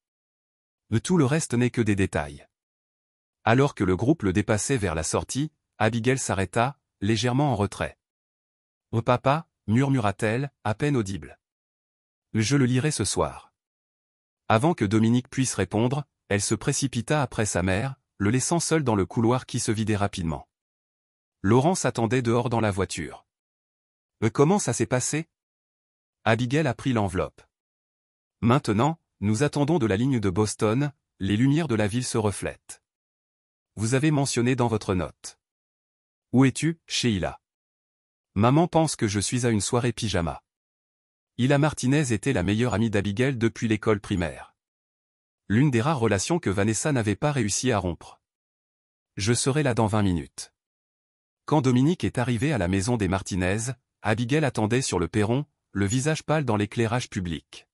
« Tout le reste n'est que des détails. » Alors que le groupe le dépassait vers la sortie, Abigail s'arrêta, légèrement en retrait. « Oh papa » murmura-t-elle, à peine audible. « Je le lirai ce soir. » Avant que Dominique puisse répondre, elle se précipita après sa mère, le laissant seul dans le couloir qui se vidait rapidement. Laurence attendait dehors dans la voiture. « Comment ça s'est passé ?» Abigail a pris l'enveloppe. « Maintenant, nous attendons de la ligne de Boston, les lumières de la ville se reflètent. Vous avez mentionné dans votre note. »« Où es-tu, Sheila ?»« Maman pense que je suis à une soirée pyjama. » Hila Martinez était la meilleure amie d'Abigail depuis l'école primaire. L'une des rares relations que Vanessa n'avait pas réussi à rompre. « Je serai là dans 20 minutes. » Quand Dominique est arrivé à la maison des Martinez, Abigail attendait sur le perron, le visage pâle dans l'éclairage public.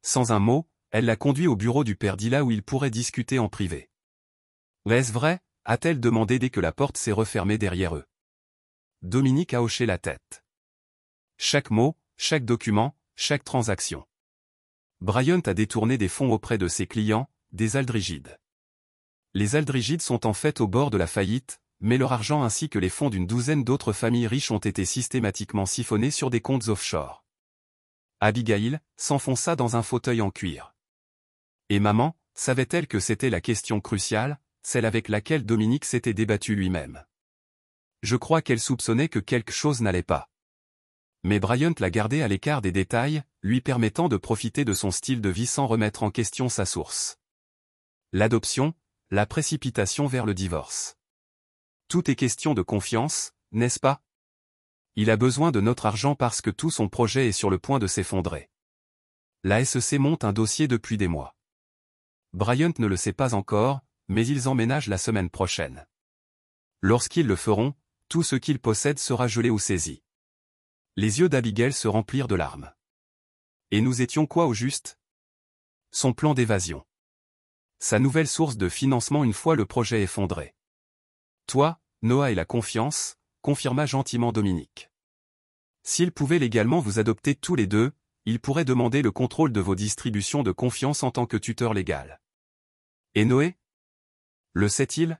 Sans un mot, elle l'a conduit au bureau du père Dilla où ils pourraient discuter en privé. « Est-ce vrai ?» a-t-elle demandé dès que la porte s'est refermée derrière eux. Dominique a hoché la tête. Chaque mot, chaque document, chaque transaction. Bryant a détourné des fonds auprès de ses clients, des Aldrigides. Les Aldrigides sont en fait au bord de la faillite, mais leur argent ainsi que les fonds d'une douzaine d'autres familles riches ont été systématiquement siphonnés sur des comptes offshore. Abigail s'enfonça dans un fauteuil en cuir. Et maman, savait-elle que c'était la question cruciale, celle avec laquelle Dominique s'était débattu lui-même. Je crois qu'elle soupçonnait que quelque chose n'allait pas. Mais Bryant l'a gardé à l'écart des détails, lui permettant de profiter de son style de vie sans remettre en question sa source. L'adoption, la précipitation vers le divorce. Tout est question de confiance, n'est-ce pas? Il a besoin de notre argent parce que tout son projet est sur le point de s'effondrer. La SEC monte un dossier depuis des mois. Bryant ne le sait pas encore, mais ils emménagent la semaine prochaine. Lorsqu'ils le feront, tout ce qu'ils possèdent sera gelé ou saisi. Les yeux d'Abigail se remplirent de larmes. Et nous étions quoi au juste? Son plan d'évasion. Sa nouvelle source de financement une fois le projet effondré. Toi, Noah et la confiance, confirma gentiment Dominique. S'il pouvait légalement vous adopter tous les deux, il pourrait demander le contrôle de vos distributions de confiance en tant que tuteur légal. Et Noé? Le sait-il?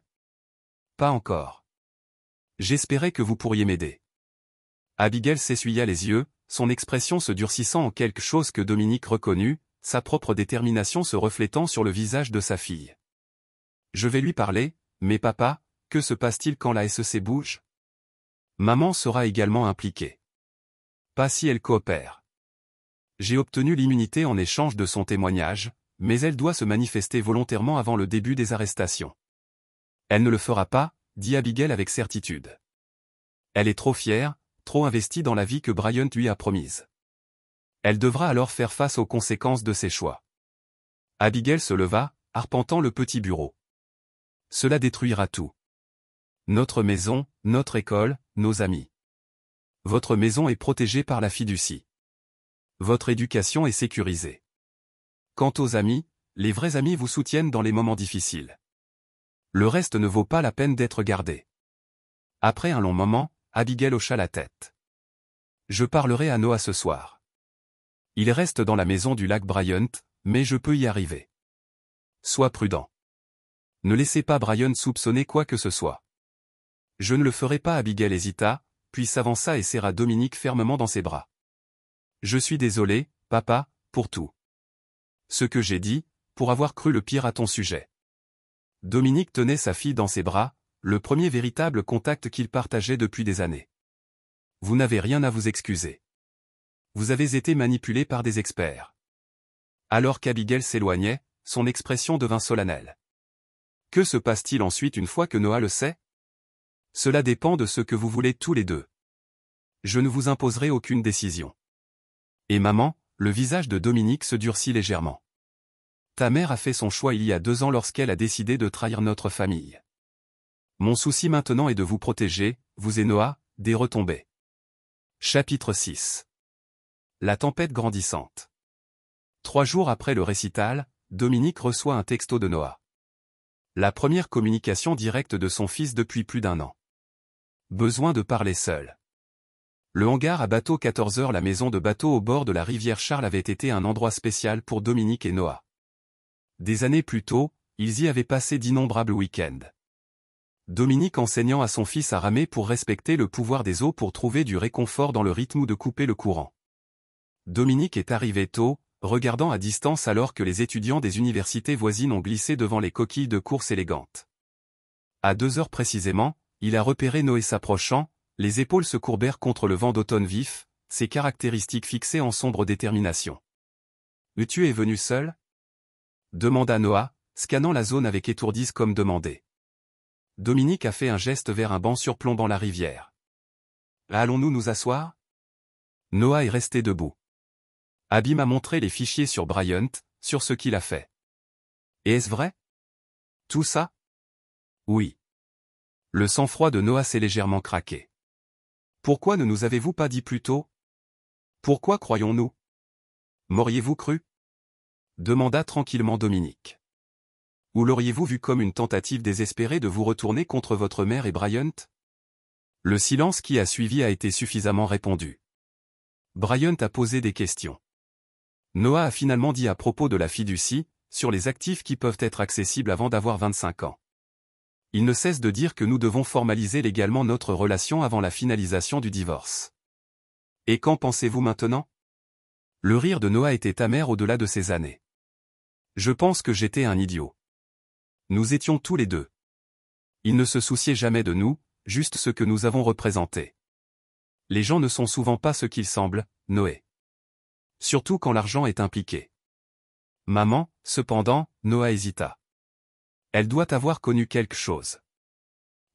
Pas encore. J'espérais que vous pourriez m'aider. Abigail s'essuya les yeux, son expression se durcissant en quelque chose que Dominique reconnut, sa propre détermination se reflétant sur le visage de sa fille. Je vais lui parler, mais papa, que se passe-t-il quand la SEC bouge? Maman sera également impliquée. Pas si elle coopère. J'ai obtenu l'immunité en échange de son témoignage, mais elle doit se manifester volontairement avant le début des arrestations. Elle ne le fera pas, dit Abigail avec certitude. Elle est trop fière, trop investie dans la vie que Bryant lui a promise. Elle devra alors faire face aux conséquences de ses choix. Abigail se leva, arpentant le petit bureau. Cela détruira tout. Notre maison, notre école, nos amis. Votre maison est protégée par la fiducie. Votre éducation est sécurisée. Quant aux amis, les vrais amis vous soutiennent dans les moments difficiles. Le reste ne vaut pas la peine d'être gardé. Après un long moment, Abigail hocha la tête. Je parlerai à Noah ce soir. Il reste dans la maison du lac Bryant, mais je peux y arriver. Sois prudent. Ne laissez pas Bryant soupçonner quoi que ce soit. Je ne le ferai pas. Abigail hésita, puis s'avança et serra Dominique fermement dans ses bras. Je suis désolé, papa, pour tout. Ce que j'ai dit, pour avoir cru le pire à ton sujet. Dominique tenait sa fille dans ses bras, le premier véritable contact qu'il partageait depuis des années. Vous n'avez rien à vous excuser. Vous avez été manipulé par des experts. Alors qu'Abigail s'éloignait, son expression devint solennelle. Que se passe-t-il ensuite une fois que Noah le sait? Cela dépend de ce que vous voulez tous les deux. Je ne vous imposerai aucune décision. Et maman, le visage de Dominique se durcit légèrement. Ta mère a fait son choix il y a 2 ans lorsqu'elle a décidé de trahir notre famille. Mon souci maintenant est de vous protéger, vous et Noah, des retombées. Chapitre 6. La tempête grandissante. 3 jours après le récital, Dominique reçoit un texto de Noah. La première communication directe de son fils depuis plus d'1 an. Besoin de parler seul. Le hangar à bateau 14h. La maison de bateau au bord de la rivière Charles avait été un endroit spécial pour Dominique et Noah. Des années plus tôt, ils y avaient passé d'innombrables week-ends. Dominique enseignant à son fils à ramer pour respecter le pouvoir des eaux pour trouver du réconfort dans le rythme ou de couper le courant. Dominique est arrivé tôt, regardant à distance alors que les étudiants des universités voisines ont glissé devant les coquilles de course élégantes. À 2h précisément, il a repéré Noé s'approchant, les épaules se courbèrent contre le vent d'automne vif, ses caractéristiques fixées en sombre détermination. « Tu es venu seul ?» demanda Noah, scannant la zone avec étourdisse comme demandé. Dominique a fait un geste vers un banc surplombant la rivière. « Allons-nous nous asseoir ?» Noah est resté debout. Abby m'a montré les fichiers sur Bryant, sur ce qu'il a fait. Et est-ce vrai? Tout ça? Oui. Le sang-froid de Noah s'est légèrement craqué. Pourquoi ne nous avez-vous pas dit plus tôt? Pourquoi croyons-nous? M'auriez-vous cru? Demanda tranquillement Dominique. Ou l'auriez-vous vu comme une tentative désespérée de vous retourner contre votre mère et Bryant? Le silence qui a suivi a été suffisamment répondu. Bryant a posé des questions. Noah a finalement dit à propos de la fiducie, sur les actifs qui peuvent être accessibles avant d'avoir 25 ans. Il ne cesse de dire que nous devons formaliser légalement notre relation avant la finalisation du divorce. Et qu'en pensez-vous maintenant? Le rire de Noah était amer au-delà de ses années. Je pense que j'étais un idiot. Nous étions tous les deux. Il ne se souciait jamais de nous, juste ce que nous avons représenté. Les gens ne sont souvent pas ce qu'ils semblent, Noé. Surtout quand l'argent est impliqué. Maman, cependant, Noah hésita. Elle doit avoir connu quelque chose.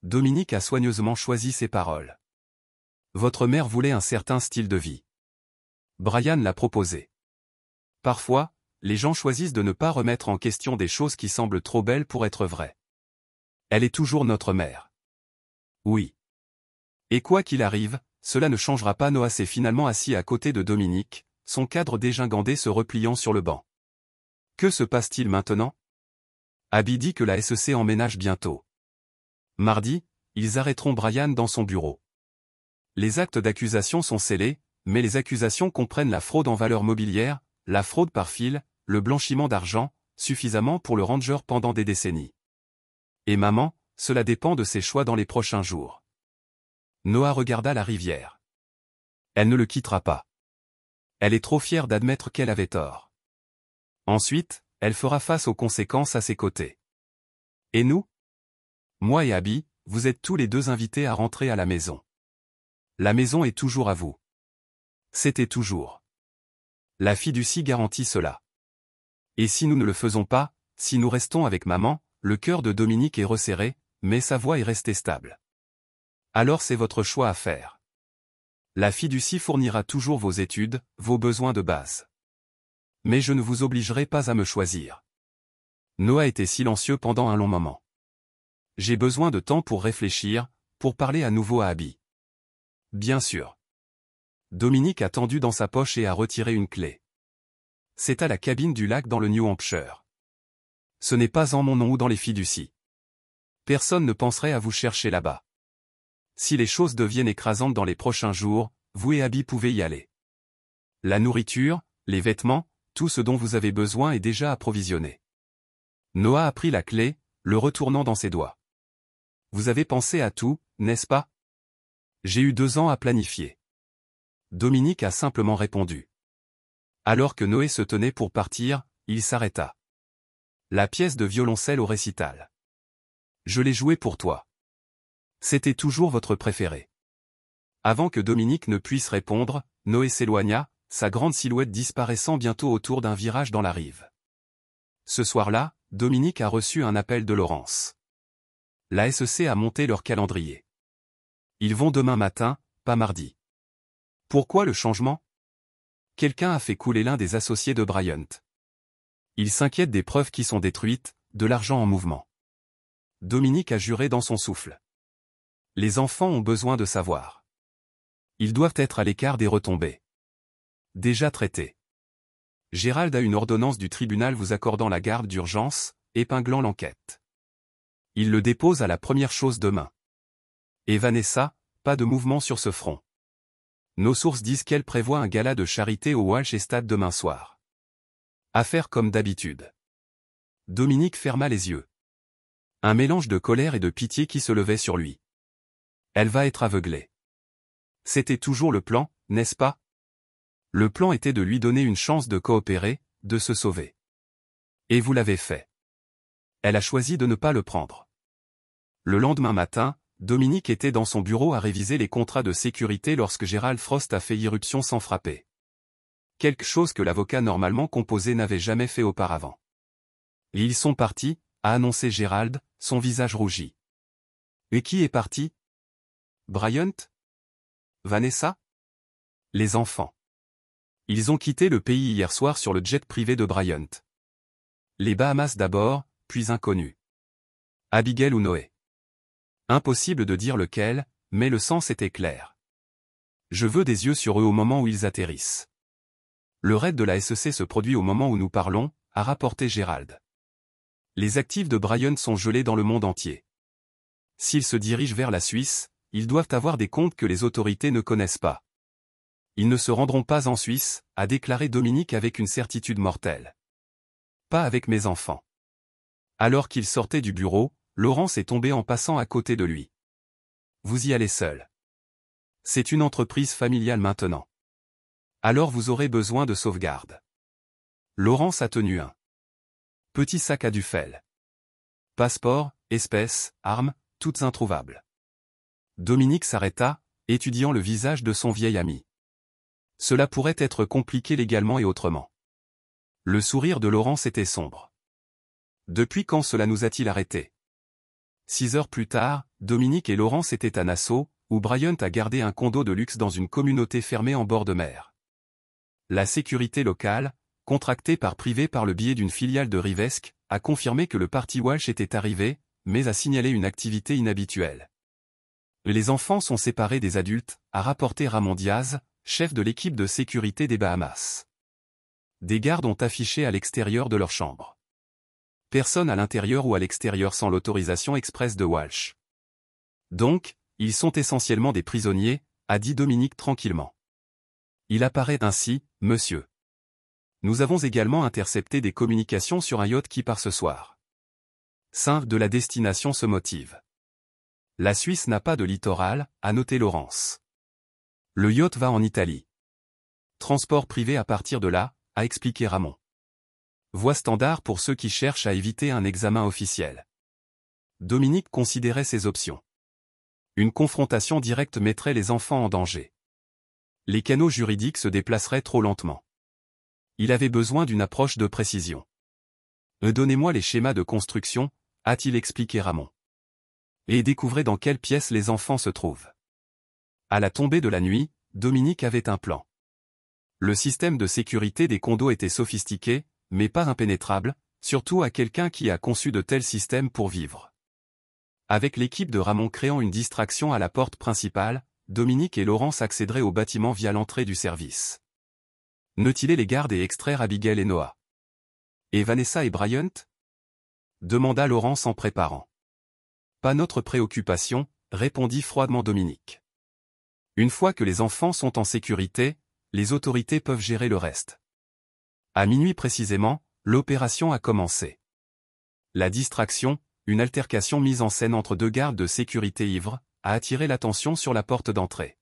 Dominique a soigneusement choisi ses paroles. Votre mère voulait un certain style de vie. Brian l'a proposé. Parfois, les gens choisissent de ne pas remettre en question des choses qui semblent trop belles pour être vraies. Elle est toujours notre mère. Oui. Et quoi qu'il arrive, cela ne changera pas. Noah s'est finalement assis à côté de Dominique, son cadre dégingandé se repliant sur le banc. Que se passe-t-il maintenant? Abby dit que la SEC emménage bientôt. Mardi, ils arrêteront Brian dans son bureau. Les actes d'accusation sont scellés, mais les accusations comprennent la fraude en valeurs mobilières, la fraude par fil, le blanchiment d'argent, suffisamment pour le ranger pendant des décennies. Et maman, cela dépend de ses choix dans les prochains jours. Noah regarda la rivière. Elle ne le quittera pas. Elle est trop fière d'admettre qu'elle avait tort. Ensuite, elle fera face aux conséquences à ses côtés. Et nous? Moi et Abby, vous êtes tous les deux invités à rentrer à la maison. La maison est toujours à vous. C'était toujours. La fiducie garantit cela. Et si nous ne le faisons pas, si nous restons avec maman, le cœur de Dominique est resserré, mais sa voix est restée stable. Alors c'est votre choix à faire. La fiducie fournira toujours vos études, vos besoins de base. Mais je ne vous obligerai pas à me choisir. Noah était silencieux pendant un long moment. J'ai besoin de temps pour réfléchir, pour parler à nouveau à Abby. Bien sûr. Dominique a tendu dans sa poche et a retiré une clé. C'est à la cabine du lac dans le New Hampshire. Ce n'est pas en mon nom ou dans les fiducies. Personne ne penserait à vous chercher là-bas. Si les choses deviennent écrasantes dans les prochains jours, vous et Abby pouvez y aller. La nourriture, les vêtements, tout ce dont vous avez besoin est déjà approvisionné. Noah a pris la clé, le retournant dans ses doigts. Vous avez pensé à tout, n'est-ce pas? J'ai eu 2 ans à planifier. Dominique a simplement répondu. Alors que Noé se tenait pour partir, il s'arrêta. La pièce de violoncelle au récital. Je l'ai jouée pour toi. C'était toujours votre préféré. Avant que Dominique ne puisse répondre, Noé s'éloigna, sa grande silhouette disparaissant bientôt autour d'un virage dans la rive. Ce soir-là, Dominique a reçu un appel de Laurence. La SEC a monté leur calendrier. Ils vont demain matin, pas mardi. Pourquoi le changement? Quelqu'un a fait couler l'un des associés de Bryant. Il s'inquiète des preuves qui sont détruites, de l'argent en mouvement. Dominique a juré dans son souffle. Les enfants ont besoin de savoir. Ils doivent être à l'écart des retombées. Déjà traités. Gérald a une ordonnance du tribunal vous accordant la garde d'urgence, épinglant l'enquête. Il le dépose à la première chose demain. Et Vanessa, pas de mouvement sur ce front. Nos sources disent qu'elle prévoit un gala de charité au Walsh Estate demain soir. Affaire comme d'habitude. Dominique ferma les yeux. Un mélange de colère et de pitié qui se levait sur lui. Elle va être aveuglée. C'était toujours le plan, n'est-ce pas? Le plan était de lui donner une chance de coopérer, de se sauver. Et vous l'avez fait. Elle a choisi de ne pas le prendre. Le lendemain matin, Dominique était dans son bureau à réviser les contrats de sécurité lorsque Gérald Frost a fait irruption sans frapper. Quelque chose que l'avocat normalement composé n'avait jamais fait auparavant. Et ils sont partis, a annoncé Gérald, son visage rougi. Et qui est parti? Bryant? Vanessa? Les enfants. Ils ont quitté le pays hier soir sur le jet privé de Bryant. Les Bahamas d'abord, puis inconnu. Abigail ou Noé. Impossible de dire lequel, mais le sens était clair. Je veux des yeux sur eux au moment où ils atterrissent. Le raid de la SEC se produit au moment où nous parlons, a rapporté Gérald. Les actifs de Bryant sont gelés dans le monde entier. S'ils se dirigent vers la Suisse, ils doivent avoir des comptes que les autorités ne connaissent pas. Ils ne se rendront pas en Suisse, a déclaré Dominique avec une certitude mortelle. Pas avec mes enfants. Alors qu'il sortait du bureau, Laurence est tombée en passant à côté de lui. Vous y allez seul. C'est une entreprise familiale maintenant. Alors vous aurez besoin de sauvegarde. Laurence a tenu un petit sac à duffel. Passeport, espèces, armes, toutes introuvables. Dominique s'arrêta, étudiant le visage de son vieil ami. Cela pourrait être compliqué légalement et autrement. Le sourire de Laurence était sombre. Depuis quand cela nous a-t-il arrêtés? 6 heures plus tard, Dominique et Laurence étaient à Nassau, où Bryant a gardé un condo de luxe dans une communauté fermée en bord de mer. La sécurité locale, contractée par privé par le biais d'une filiale de Rivesque, a confirmé que le parti Walsh était arrivé, mais a signalé une activité inhabituelle. Les enfants sont séparés des adultes, a rapporté Ramon Diaz, chef de l'équipe de sécurité des Bahamas. Des gardes ont affiché à l'extérieur de leur chambre. Personne à l'intérieur ou à l'extérieur sans l'autorisation expresse de Walsh. Donc, ils sont essentiellement des prisonniers, a dit Dominique tranquillement. Il apparaît ainsi, monsieur. Nous avons également intercepté des communications sur un yacht qui part ce soir. Saint de la destination se motive. La Suisse n'a pas de littoral, a noté Laurence. Le yacht va en Italie. Transport privé à partir de là, a expliqué Ramon. Voie standard pour ceux qui cherchent à éviter un examen officiel. Dominique considérait ces options. Une confrontation directe mettrait les enfants en danger. Les canaux juridiques se déplaceraient trop lentement. Il avait besoin d'une approche de précision. Donnez-moi les schémas de construction, a-t-il expliqué Ramon. Et découvrez dans quelle pièce les enfants se trouvent. À la tombée de la nuit, Dominique avait un plan. Le système de sécurité des condos était sophistiqué, mais pas impénétrable, surtout à quelqu'un qui a conçu de tels systèmes pour vivre. Avec l'équipe de Ramon créant une distraction à la porte principale, Dominique et Laurence accéderaient au bâtiment via l'entrée du service. Neutiler les gardes et extraire Abigail et Noah. Et Vanessa et Bryant? Demanda Laurence en préparant. Pas notre préoccupation, répondit froidement Dominique. Une fois que les enfants sont en sécurité, les autorités peuvent gérer le reste. À minuit précisément, l'opération a commencé. La distraction, une altercation mise en scène entre deux gardes de sécurité ivres, a attiré l'attention sur la porte d'entrée.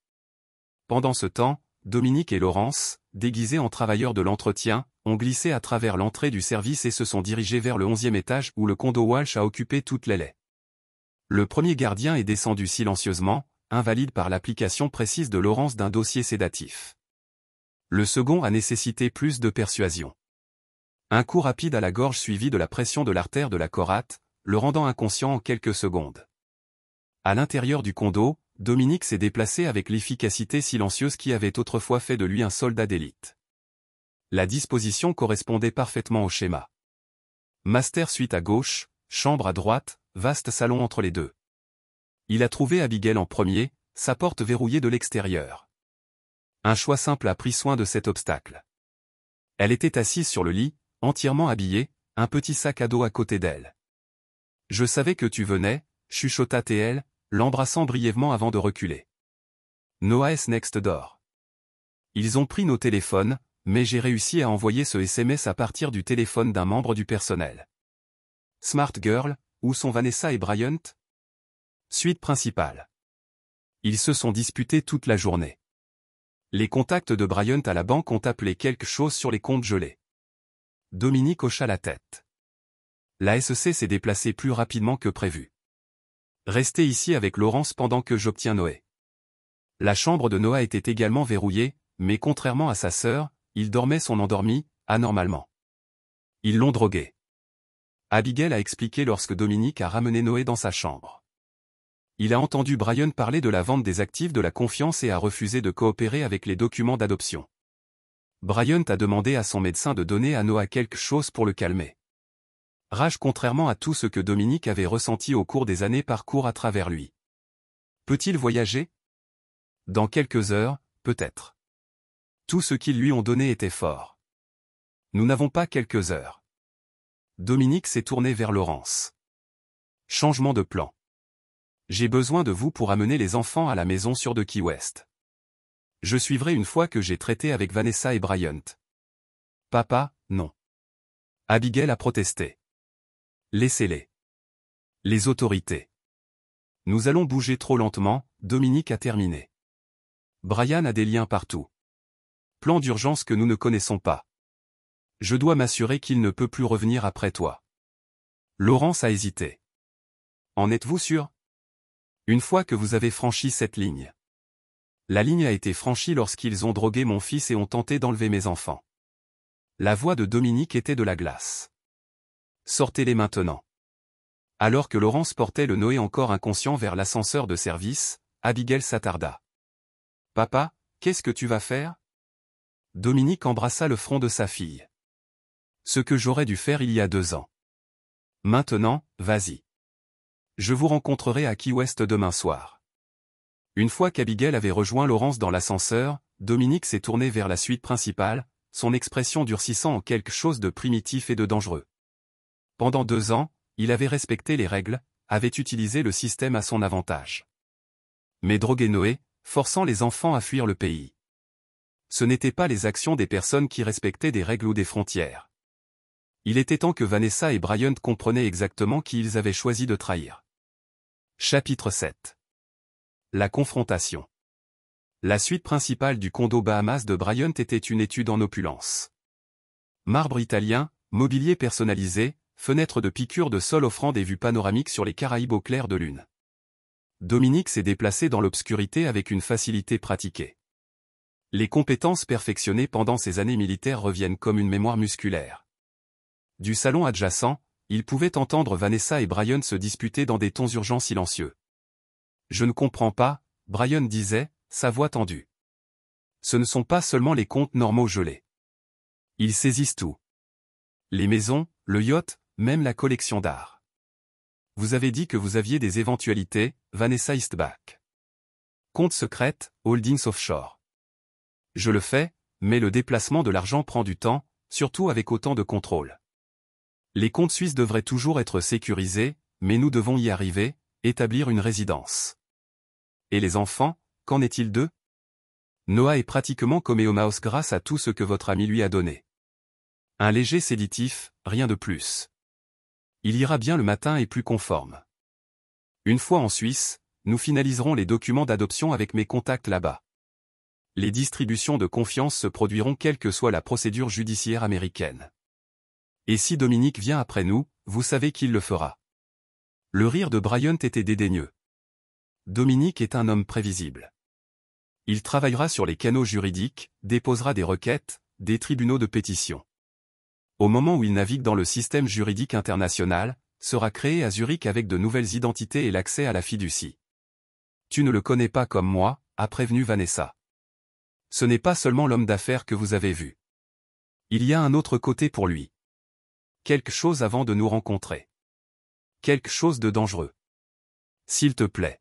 Pendant ce temps, Dominique et Laurence, déguisés en travailleurs de l'entretien, ont glissé à travers l'entrée du service et se sont dirigés vers le 11e étage où le condo Walsh a occupé toute l'aile. Le premier gardien est descendu silencieusement, invalide par l'application précise de Laurence d'un dossier sédatif. Le second a nécessité plus de persuasion. Un coup rapide à la gorge suivi de la pression de l'artère de la chorate, le rendant inconscient en quelques secondes. À l'intérieur du condo, Dominique s'est déplacé avec l'efficacité silencieuse qui avait autrefois fait de lui un soldat d'élite. La disposition correspondait parfaitement au schéma. Master suite à gauche, chambre à droite, vaste salon entre les deux. Il a trouvé Abigail en premier, sa porte verrouillée de l'extérieur. Un choix simple a pris soin de cet obstacle. Elle était assise sur le lit, entièrement habillée, un petit sac à dos à côté d'elle. « Je savais que tu venais », chuchota TL, l'embrassant brièvement avant de reculer. Noah S. Next door. Ils ont pris nos téléphones, mais j'ai réussi à envoyer ce SMS à partir du téléphone d'un membre du personnel. Smart Girl, où sont Vanessa et Bryant? Suite principale. Ils se sont disputés toute la journée. Les contacts de Bryant à la banque ont appelé quelque chose sur les comptes gelés. Dominique hocha la tête. La SEC s'est déplacée plus rapidement que prévu. Restez ici avec Laurence pendant que j'obtiens Noé. La chambre de Noah était également verrouillée, mais contrairement à sa sœur, il dormait son endormi, anormalement. Ils l'ont drogué. Abigail a expliqué lorsque Dominique a ramené Noé dans sa chambre. Il a entendu Bryant parler de la vente des actifs de la confiance et a refusé de coopérer avec les documents d'adoption. Bryant a demandé à son médecin de donner à Noah quelque chose pour le calmer. Rage contrairement à tout ce que Dominique avait ressenti au cours des années parcours à travers lui. Peut-il voyager? Dans quelques heures, peut-être. Tout ce qu'ils lui ont donné était fort. Nous n'avons pas quelques heures. Dominique s'est tourné vers Laurence. Changement de plan. J'ai besoin de vous pour amener les enfants à la maison sur de Key West. Je suivrai une fois que j'ai traité avec Vanessa et Bryant. Papa, non. Abigail a protesté. Laissez-les. Les autorités. Nous allons bouger trop lentement, Dominique a terminé. Brian a des liens partout. Plan d'urgence que nous ne connaissons pas. Je dois m'assurer qu'il ne peut plus revenir après toi. Laurence a hésité. En êtes-vous sûr? Une fois que vous avez franchi cette ligne. La ligne a été franchie lorsqu'ils ont drogué mon fils et ont tenté d'enlever mes enfants. La voix de Dominique était de la glace. Sortez-les maintenant. Alors que Laurence portait le Noé encore inconscient vers l'ascenseur de service, Abigail s'attarda. Papa, qu'est-ce que tu vas faire? Dominique embrassa le front de sa fille. Ce que j'aurais dû faire il y a 2 ans. Maintenant, vas-y. Je vous rencontrerai à Key West demain soir. Une fois qu'Abigail avait rejoint Laurence dans l'ascenseur, Dominique s'est tourné vers la suite principale, son expression durcissant en quelque chose de primitif et de dangereux. Pendant 2 ans, il avait respecté les règles, avait utilisé le système à son avantage. Mais droguer Noé, forçant les enfants à fuir le pays. Ce n'étaient pas les actions des personnes qui respectaient des règles ou des frontières. Il était temps que Vanessa et Bryant comprenaient exactement qui ils avaient choisi de trahir. Chapitre 7. La confrontation. La suite principale du condo Bahamas de Bryant était une étude en opulence. Marbre italien, mobilier personnalisé, fenêtres de piqûre de sol offrant des vues panoramiques sur les Caraïbes au clair de lune. Dominique s'est déplacé dans l'obscurité avec une facilité pratiquée. Les compétences perfectionnées pendant ses années militaires reviennent comme une mémoire musculaire. Du salon adjacent, il pouvait entendre Vanessa et Brian se disputer dans des tons urgents silencieux. Je ne comprends pas, Brian disait, sa voix tendue. Ce ne sont pas seulement les comptes normaux gelés. Ils saisissent tout. Les maisons, le yacht, même la collection d'art. Vous avez dit que vous aviez des éventualités, Vanessa Eastback. Compte secrète, Holdings Offshore. Je le fais, mais le déplacement de l'argent prend du temps, surtout avec autant de contrôle. Les comptes suisses devraient toujours être sécurisés, mais nous devons y arriver, établir une résidence. Et les enfants, qu'en est-il d'eux? Noah est pratiquement comme Eomaos grâce à tout ce que votre ami lui a donné. Un léger sédatif, rien de plus. Il ira bien le matin et plus conforme. Une fois en Suisse, nous finaliserons les documents d'adoption avec mes contacts là-bas. Les distributions de confiance se produiront quelle que soit la procédure judiciaire américaine. Et si Dominique vient après nous, vous savez qu'il le fera. Le rire de Bryant était dédaigneux. Dominique est un homme prévisible. Il travaillera sur les canaux juridiques, déposera des requêtes, des tribunaux de pétition. Au moment où il navigue dans le système juridique international, sera créé à Zurich avec de nouvelles identités et l'accès à la fiducie. Tu ne le connais pas comme moi, a prévenu Vanessa. Ce n'est pas seulement l'homme d'affaires que vous avez vu. Il y a un autre côté pour lui. Quelque chose avant de nous rencontrer. Quelque chose de dangereux. S'il te plaît.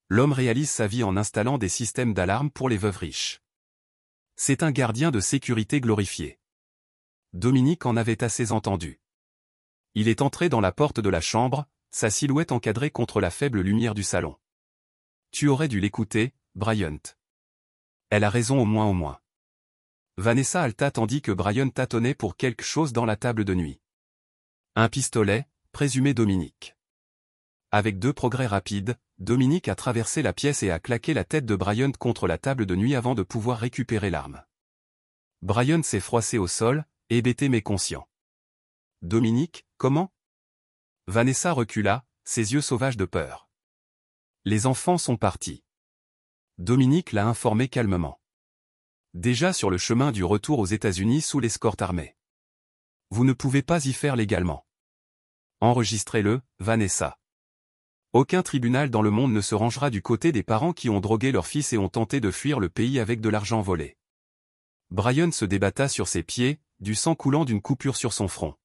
L'homme réalise sa vie en installant des systèmes d'alarme pour les veuves riches. C'est un gardien de sécurité glorifié. Dominique en avait assez entendu. Il est entré dans la porte de la chambre, sa silhouette encadrée contre la faible lumière du salon. Tu aurais dû l'écouter, Bryant. Elle a raison au moins. Vanessa halta tandis que Brian tâtonnait pour quelque chose dans la table de nuit. Un pistolet, présumé Dominique. Avec 2 progrès rapides, Dominique a traversé la pièce et a claqué la tête de Brian contre la table de nuit avant de pouvoir récupérer l'arme. Brian s'est froissé au sol, hébété mais conscient. Dominique, comment? Vanessa recula, ses yeux sauvages de peur. Les enfants sont partis. Dominique l'a informé calmement. Déjà sur le chemin du retour aux États-Unis sous l'escorte armée. Vous ne pouvez pas y faire légalement. Enregistrez-le, Vanessa. Aucun tribunal dans le monde ne se rangera du côté des parents qui ont drogué leur fils et ont tenté de fuir le pays avec de l'argent volé. Brian se débatta sur ses pieds, du sang coulant d'une coupure sur son front.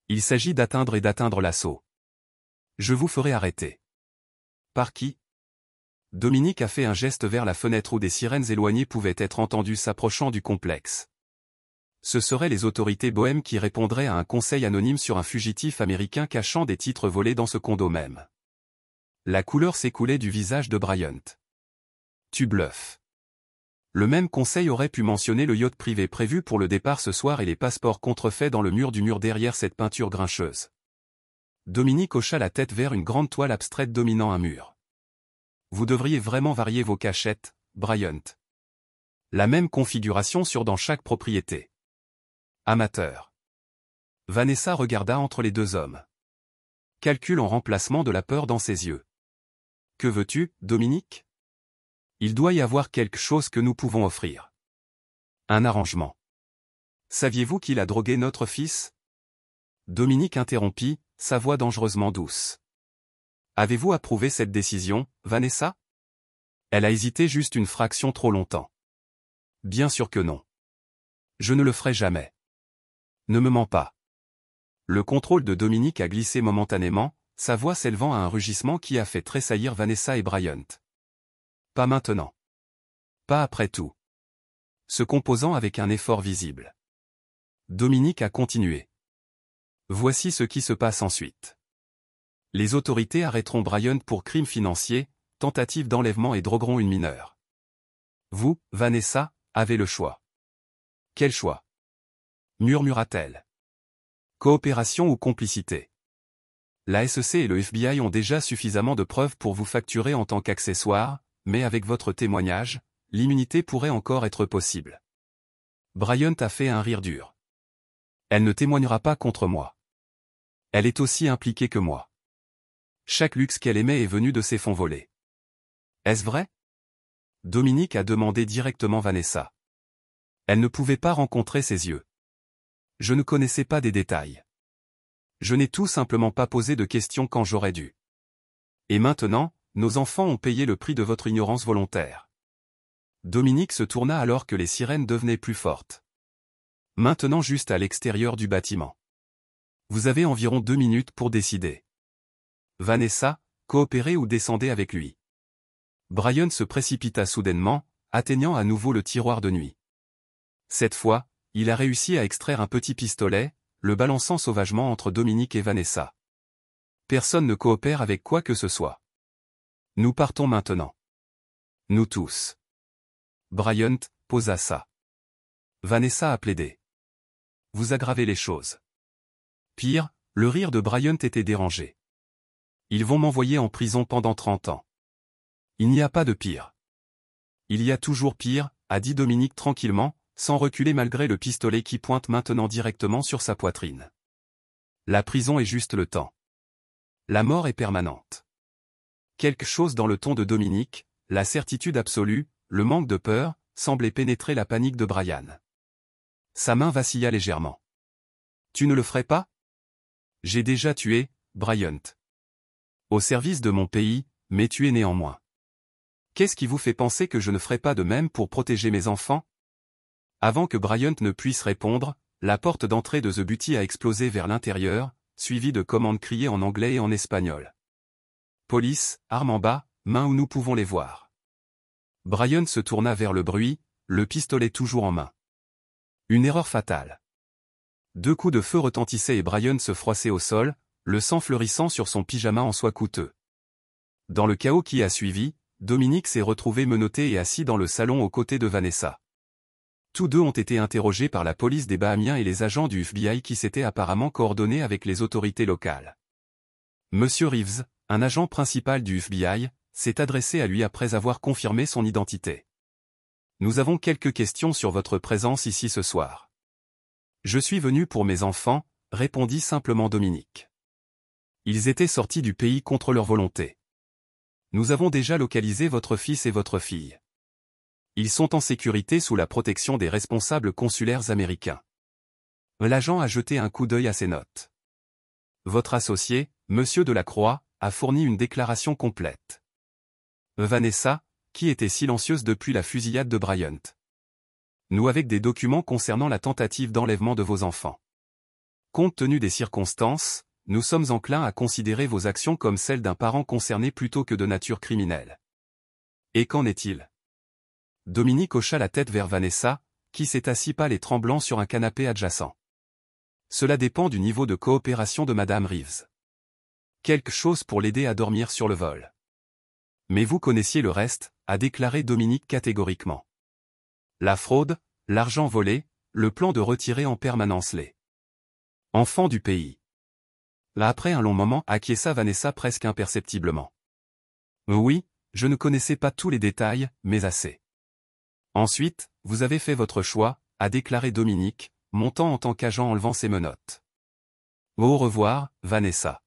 Il s'agit d'atteindre l'assaut. Je vous ferai arrêter. Par qui? Dominique a fait un geste vers la fenêtre où des sirènes éloignées pouvaient être entendues s'approchant du complexe. Ce seraient les autorités bohèmes qui répondraient à un conseil anonyme sur un fugitif américain cachant des titres volés dans ce condo même. La couleur s'écoulait du visage de Bryant. Tu bluffes. Le même conseil aurait pu mentionner le yacht privé prévu pour le départ ce soir et les passeports contrefaits dans le mur derrière cette peinture grincheuse. Dominique hocha la tête vers une grande toile abstraite dominant un mur. Vous devriez vraiment varier vos cachettes, Bryant. La même configuration dans chaque propriété. Amateur. Vanessa regarda entre les 2 hommes. Calcul en remplacement de la peur dans ses yeux. Que veux-tu, Dominique? Il doit y avoir quelque chose que nous pouvons offrir. Un arrangement. Saviez-vous qu'il a drogué notre fils? Dominique interrompit, sa voix dangereusement douce. Avez-vous approuvé cette décision, Vanessa? Elle a hésité juste une fraction trop longtemps. Bien sûr que non. Je ne le ferai jamais. Ne me mens pas. Le contrôle de Dominique a glissé momentanément, sa voix s'élevant à un rugissement qui a fait tressaillir Vanessa et Bryant. Pas maintenant. Pas après tout. Se composant avec un effort visible. Dominique a continué. Voici ce qui se passe ensuite. Les autorités arrêteront Bryant pour crimes financiers, tentative d'enlèvement et drogueront une mineure. Vous, Vanessa, avez le choix. Quel choix? Murmura-t-elle. Coopération ou complicité? La SEC et le FBI ont déjà suffisamment de preuves pour vous facturer en tant qu'accessoire, mais avec votre témoignage, l'immunité pourrait encore être possible. Bryant a fait un rire dur. Elle ne témoignera pas contre moi. Elle est aussi impliquée que moi. Chaque luxe qu'elle aimait est venu de ses fonds volés. Est-ce vrai? Dominique a demandé directement Vanessa. Elle ne pouvait pas rencontrer ses yeux. Je ne connaissais pas des détails. Je n'ai tout simplement pas posé de questions quand j'aurais dû. Et maintenant, nos enfants ont payé le prix de votre ignorance volontaire. Dominique se tourna alors que les sirènes devenaient plus fortes. Maintenant juste à l'extérieur du bâtiment. Vous avez environ 2 minutes pour décider. Vanessa, coopérez ou descendez avec lui. Brian se précipita soudainement, atteignant à nouveau le tiroir de nuit. Cette fois, il a réussi à extraire un petit pistolet, le balançant sauvagement entre Dominique et Vanessa. Personne ne coopère avec quoi que ce soit. Nous partons maintenant. Nous tous. Bryant posa ça. Vanessa a plaidé. Vous aggravez les choses. Pire, le rire de Bryant était dérangé. Ils vont m'envoyer en prison pendant 30 ans. Il n'y a pas de pire. Il y a toujours pire, a dit Dominique tranquillement, sans reculer malgré le pistolet qui pointe maintenant directement sur sa poitrine. La prison est juste le temps. La mort est permanente. Quelque chose dans le ton de Dominique, la certitude absolue, le manque de peur, semblait pénétrer la panique de Brian. Sa main vacilla légèrement. Tu ne le ferais pas? J'ai déjà tué, Bryant. Au service de mon pays, mais tué néanmoins. Qu'est-ce qui vous fait penser que je ne ferai pas de même pour protéger mes enfants? Avant que Bryant ne puisse répondre, la porte d'entrée de The Beauty a explosé vers l'intérieur, suivie de commandes criées en anglais et en espagnol. Police, armes en bas, mains où nous pouvons les voir. Brian se tourna vers le bruit, le pistolet toujours en main. Une erreur fatale. 2 coups de feu retentissaient et Brian se froissait au sol, le sang fleurissant sur son pyjama en soie coûteux. Dans le chaos qui a suivi, Dominique s'est retrouvé menotté et assis dans le salon aux côtés de Vanessa. Tous deux ont été interrogés par la police des Bahamiens et les agents du FBI qui s'étaient apparemment coordonnés avec les autorités locales. Monsieur Reeves, un agent principal du FBI, s'est adressé à lui après avoir confirmé son identité. Nous avons quelques questions sur votre présence ici ce soir. Je suis venu pour mes enfants, répondit simplement Dominique. Ils étaient sortis du pays contre leur volonté. Nous avons déjà localisé votre fils et votre fille. Ils sont en sécurité sous la protection des responsables consulaires américains. L'agent a jeté un coup d'œil à ses notes. Votre associé, Monsieur Delacroix, a fourni une déclaration complète. Vanessa, qui était silencieuse depuis la fusillade de Bryant. Nous avec des documents concernant la tentative d'enlèvement de vos enfants. Compte tenu des circonstances, nous sommes enclins à considérer vos actions comme celles d'un parent concerné plutôt que de nature criminelle. Et qu'en est-il? Dominique hocha la tête vers Vanessa, qui s'est assis pâle et tremblant sur un canapé adjacent. Cela dépend du niveau de coopération de Madame Reeves. Quelque chose pour l'aider à dormir sur le vol. Mais vous connaissiez le reste, a déclaré Dominique catégoriquement. La fraude, l'argent volé, le plan de retirer en permanence les enfants du pays. Là après un long moment acquiesça Vanessa presque imperceptiblement. Oui, je ne connaissais pas tous les détails, mais assez. Ensuite, vous avez fait votre choix, a déclaré Dominique, montant en tant qu'agent enlevant ses menottes. Au revoir, Vanessa.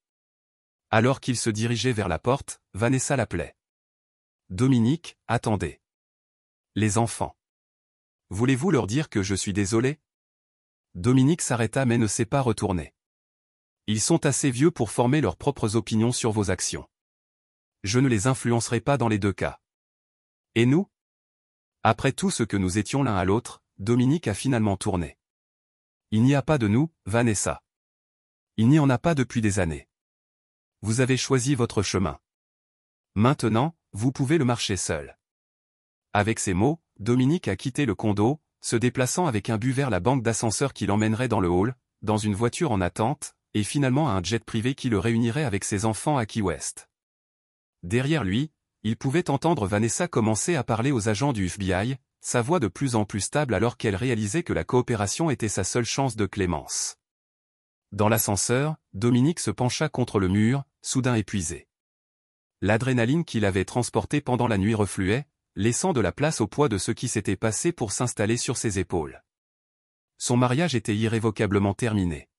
Alors qu'il se dirigeait vers la porte, Vanessa l'appelait. Dominique, attendez. Les enfants. Voulez-vous leur dire que je suis désolé? Dominique s'arrêta mais ne s'est pas retourné. Ils sont assez vieux pour former leurs propres opinions sur vos actions. Je ne les influencerai pas dans les 2 cas. Et nous? Après tout ce que nous étions l'un à l'autre, Dominique a finalement tourné. Il n'y a pas de nous, Vanessa. Il n'y en a pas depuis des années. Vous avez choisi votre chemin. Maintenant, vous pouvez le marcher seul. Avec ces mots, Dominique a quitté le condo, se déplaçant avec un but vers la banque d'ascenseur qui l'emmènerait dans le hall, dans une voiture en attente, et finalement à un jet privé qui le réunirait avec ses enfants à Key West. Derrière lui, il pouvait entendre Vanessa commencer à parler aux agents du FBI, sa voix de plus en plus stable alors qu'elle réalisait que la coopération était sa seule chance de clémence. Dans l'ascenseur, Dominique se pencha contre le mur, soudain épuisé. L'adrénaline qu'il avait transportée pendant la nuit refluait, laissant de la place au poids de ce qui s'était passé pour s'installer sur ses épaules. Son mariage était irrévocablement terminé.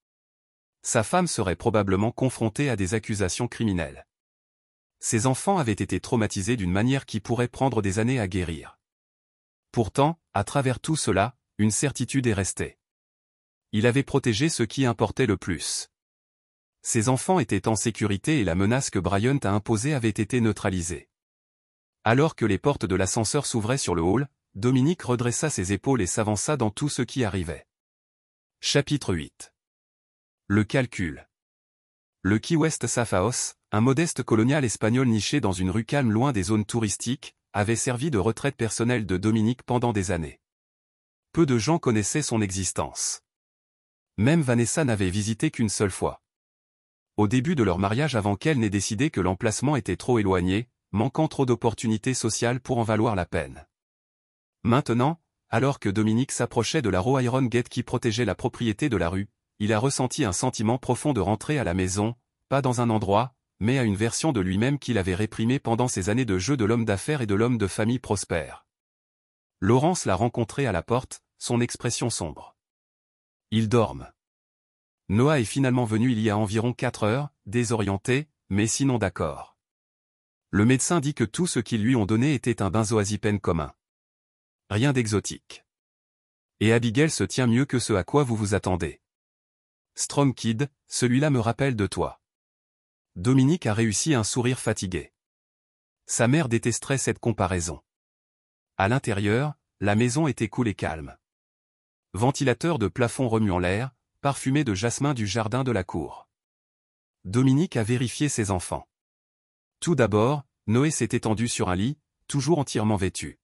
Sa femme serait probablement confrontée à des accusations criminelles. Ses enfants avaient été traumatisés d'une manière qui pourrait prendre des années à guérir. Pourtant, à travers tout cela, une certitude est restée. Il avait protégé ce qui importait le plus. Ses enfants étaient en sécurité et la menace que Bryant a imposée avait été neutralisée. Alors que les portes de l'ascenseur s'ouvraient sur le hall, Dominique redressa ses épaules et s'avança dans tout ce qui arrivait. Chapitre 8. Le calcul. Le Key West Safe House, un modeste colonial espagnol niché dans une rue calme loin des zones touristiques, avait servi de retraite personnelle de Dominique pendant des années. Peu de gens connaissaient son existence. Même Vanessa n'avait visité qu'une seule fois. Au début de leur mariage avant qu'elle n'ait décidé que l'emplacement était trop éloigné, manquant trop d'opportunités sociales pour en valoir la peine. Maintenant, alors que Dominique s'approchait de la Raw Iron Gate qui protégeait la propriété de la rue, il a ressenti un sentiment profond de rentrer à la maison, pas dans un endroit, mais à une version de lui-même qu'il avait réprimée pendant ses années de jeu de l'homme d'affaires et de l'homme de famille prospère. Laurence l'a rencontré à la porte, son expression sombre. Ils dorment. Noah est finalement venu il y a environ 4 heures, désorienté, mais sinon d'accord. Le médecin dit que tout ce qu'ils lui ont donné était un benzodiazépine commun. Rien d'exotique. Et Abigail se tient mieux que ce à quoi vous vous attendez. Strong Kid, celui-là me rappelle de toi. Dominique a réussi un sourire fatigué. Sa mère détesterait cette comparaison. À l'intérieur, la maison était cool et calme. Ventilateur de plafond remuant l'air, parfumé de jasmin du jardin de la cour. Dominique a vérifié ses enfants. Tout d'abord, Noé s'est étendu sur un lit, toujours entièrement vêtu.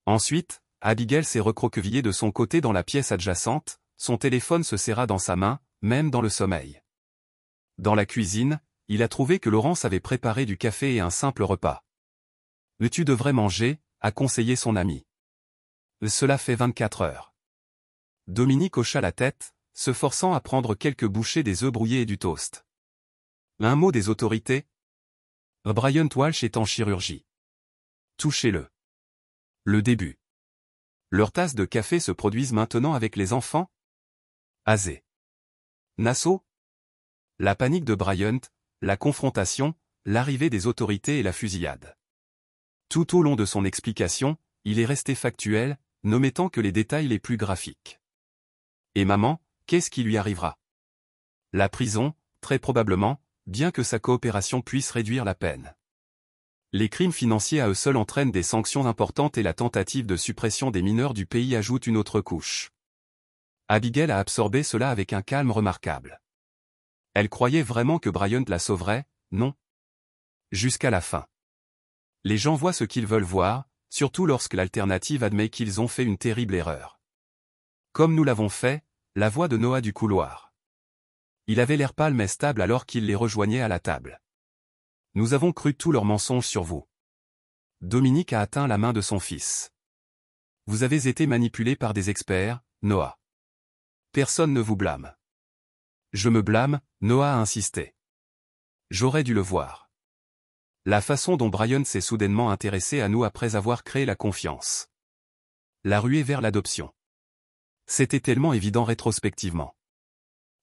Ensuite, Abigail s'est recroquevillée de son côté dans la pièce adjacente, son téléphone se serra dans sa main, même dans le sommeil. Dans la cuisine, il a trouvé que Laurence avait préparé du café et un simple repas. « Tu devrais manger », a conseillé son ami. « Cela fait 24 heures. » Dominique hocha la tête, se forçant à prendre quelques bouchées des œufs brouillés et du toast. Un mot des autorités ? Bryant Walsh est en chirurgie. Touchez-le. Le début. Leurs tasses de café se produisent maintenant avec les enfants ? Azé. Nassau ? La panique de Bryant, la confrontation, l'arrivée des autorités et la fusillade. Tout au long de son explication, il est resté factuel, n'omettant que les détails les plus graphiques. Et maman, qu'est-ce qui lui arrivera ? La prison, très probablement, bien que sa coopération puisse réduire la peine. Les crimes financiers à eux seuls entraînent des sanctions importantes et la tentative de suppression des mineurs du pays ajoute une autre couche. Abigail a absorbé cela avec un calme remarquable. Elle croyait vraiment que Bryant la sauverait, non ? Jusqu'à la fin. Les gens voient ce qu'ils veulent voir, surtout lorsque l'alternative admet qu'ils ont fait une terrible erreur. Comme nous l'avons fait, la voix de Noah du couloir. Il avait l'air pâle mais stable alors qu'il les rejoignait à la table. Nous avons cru tous leurs mensonges sur vous. Dominique a atteint la main de son fils. Vous avez été manipulé par des experts, Noah. Personne ne vous blâme. Je me blâme, Noah a insisté. J'aurais dû le voir. La façon dont Bryant s'est soudainement intéressé à nous après avoir créé la confiance. La ruée vers l'adoption. C'était tellement évident rétrospectivement.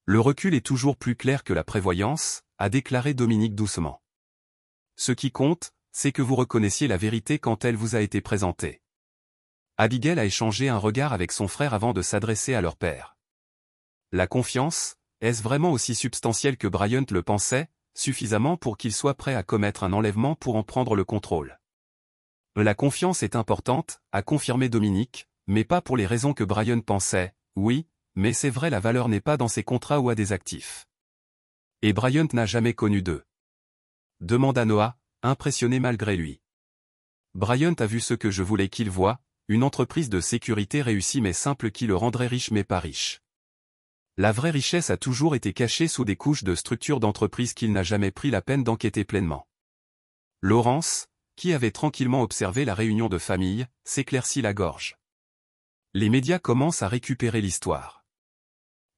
Le recul est toujours plus clair que la prévoyance, a déclaré Dominique doucement. Ce qui compte, c'est que vous reconnaissiez la vérité quand elle vous a été présentée. Abigail a échangé un regard avec son frère avant de s'adresser à leur père. La confiance, est-ce vraiment aussi substantiel que Bryant le pensait, suffisamment pour qu'il soit prêt à commettre un enlèvement pour en prendre le contrôle? La confiance est importante, a confirmé Dominique, mais pas pour les raisons que Bryant pensait, oui, mais c'est vrai la valeur n'est pas dans ses contrats ou à des actifs. Et Bryant n'a jamais connu d'eux. Demanda Noah, impressionné malgré lui. Bryant a vu ce que je voulais qu'il voie, une entreprise de sécurité réussie mais simple qui le rendrait riche mais pas riche. La vraie richesse a toujours été cachée sous des couches de structures d'entreprise qu'il n'a jamais pris la peine d'enquêter pleinement. Laurence, qui avait tranquillement observé la réunion de famille, s'éclaircit la gorge. Les médias commencent à récupérer l'histoire.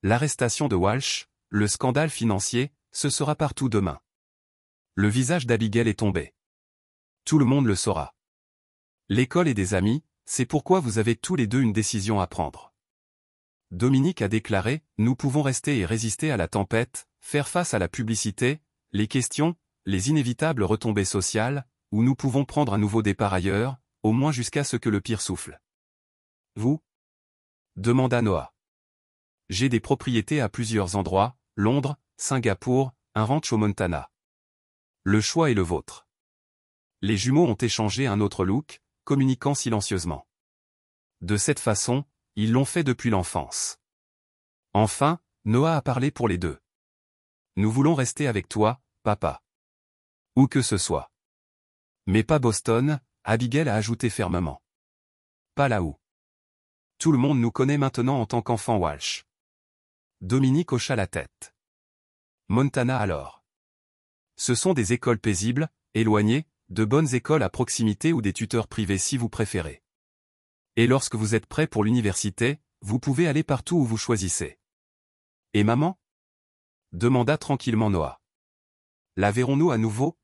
L'arrestation de Walsh, le scandale financier, ce sera partout demain. Le visage d'Abigail est tombé. Tout le monde le saura. L'école et des amis, c'est pourquoi vous avez tous les deux une décision à prendre. Dominique a déclaré, nous pouvons rester et résister à la tempête, faire face à la publicité, les questions, les inévitables retombées sociales, ou nous pouvons prendre un nouveau départ ailleurs, au moins jusqu'à ce que le pire souffle. Vous ? Demanda Noah. J'ai des propriétés à plusieurs endroits, Londres, Singapour, un ranch au Montana. Le choix est le vôtre. Les jumeaux ont échangé un autre look, communiquant silencieusement. De cette façon, ils l'ont fait depuis l'enfance. Enfin, Noah a parlé pour les deux. Nous voulons rester avec toi, papa. Où que ce soit. Mais pas Boston, Abigail a ajouté fermement. Pas là-haut. Tout le monde nous connaît maintenant en tant qu'enfant Walsh. Dominique hocha la tête. Montana alors. Ce sont des écoles paisibles, éloignées, de bonnes écoles à proximité ou des tuteurs privés si vous préférez. Et lorsque vous êtes prêt pour l'université, vous pouvez aller partout où vous choisissez. Et maman ? Demanda tranquillement Noah. La verrons-nous à nouveau ?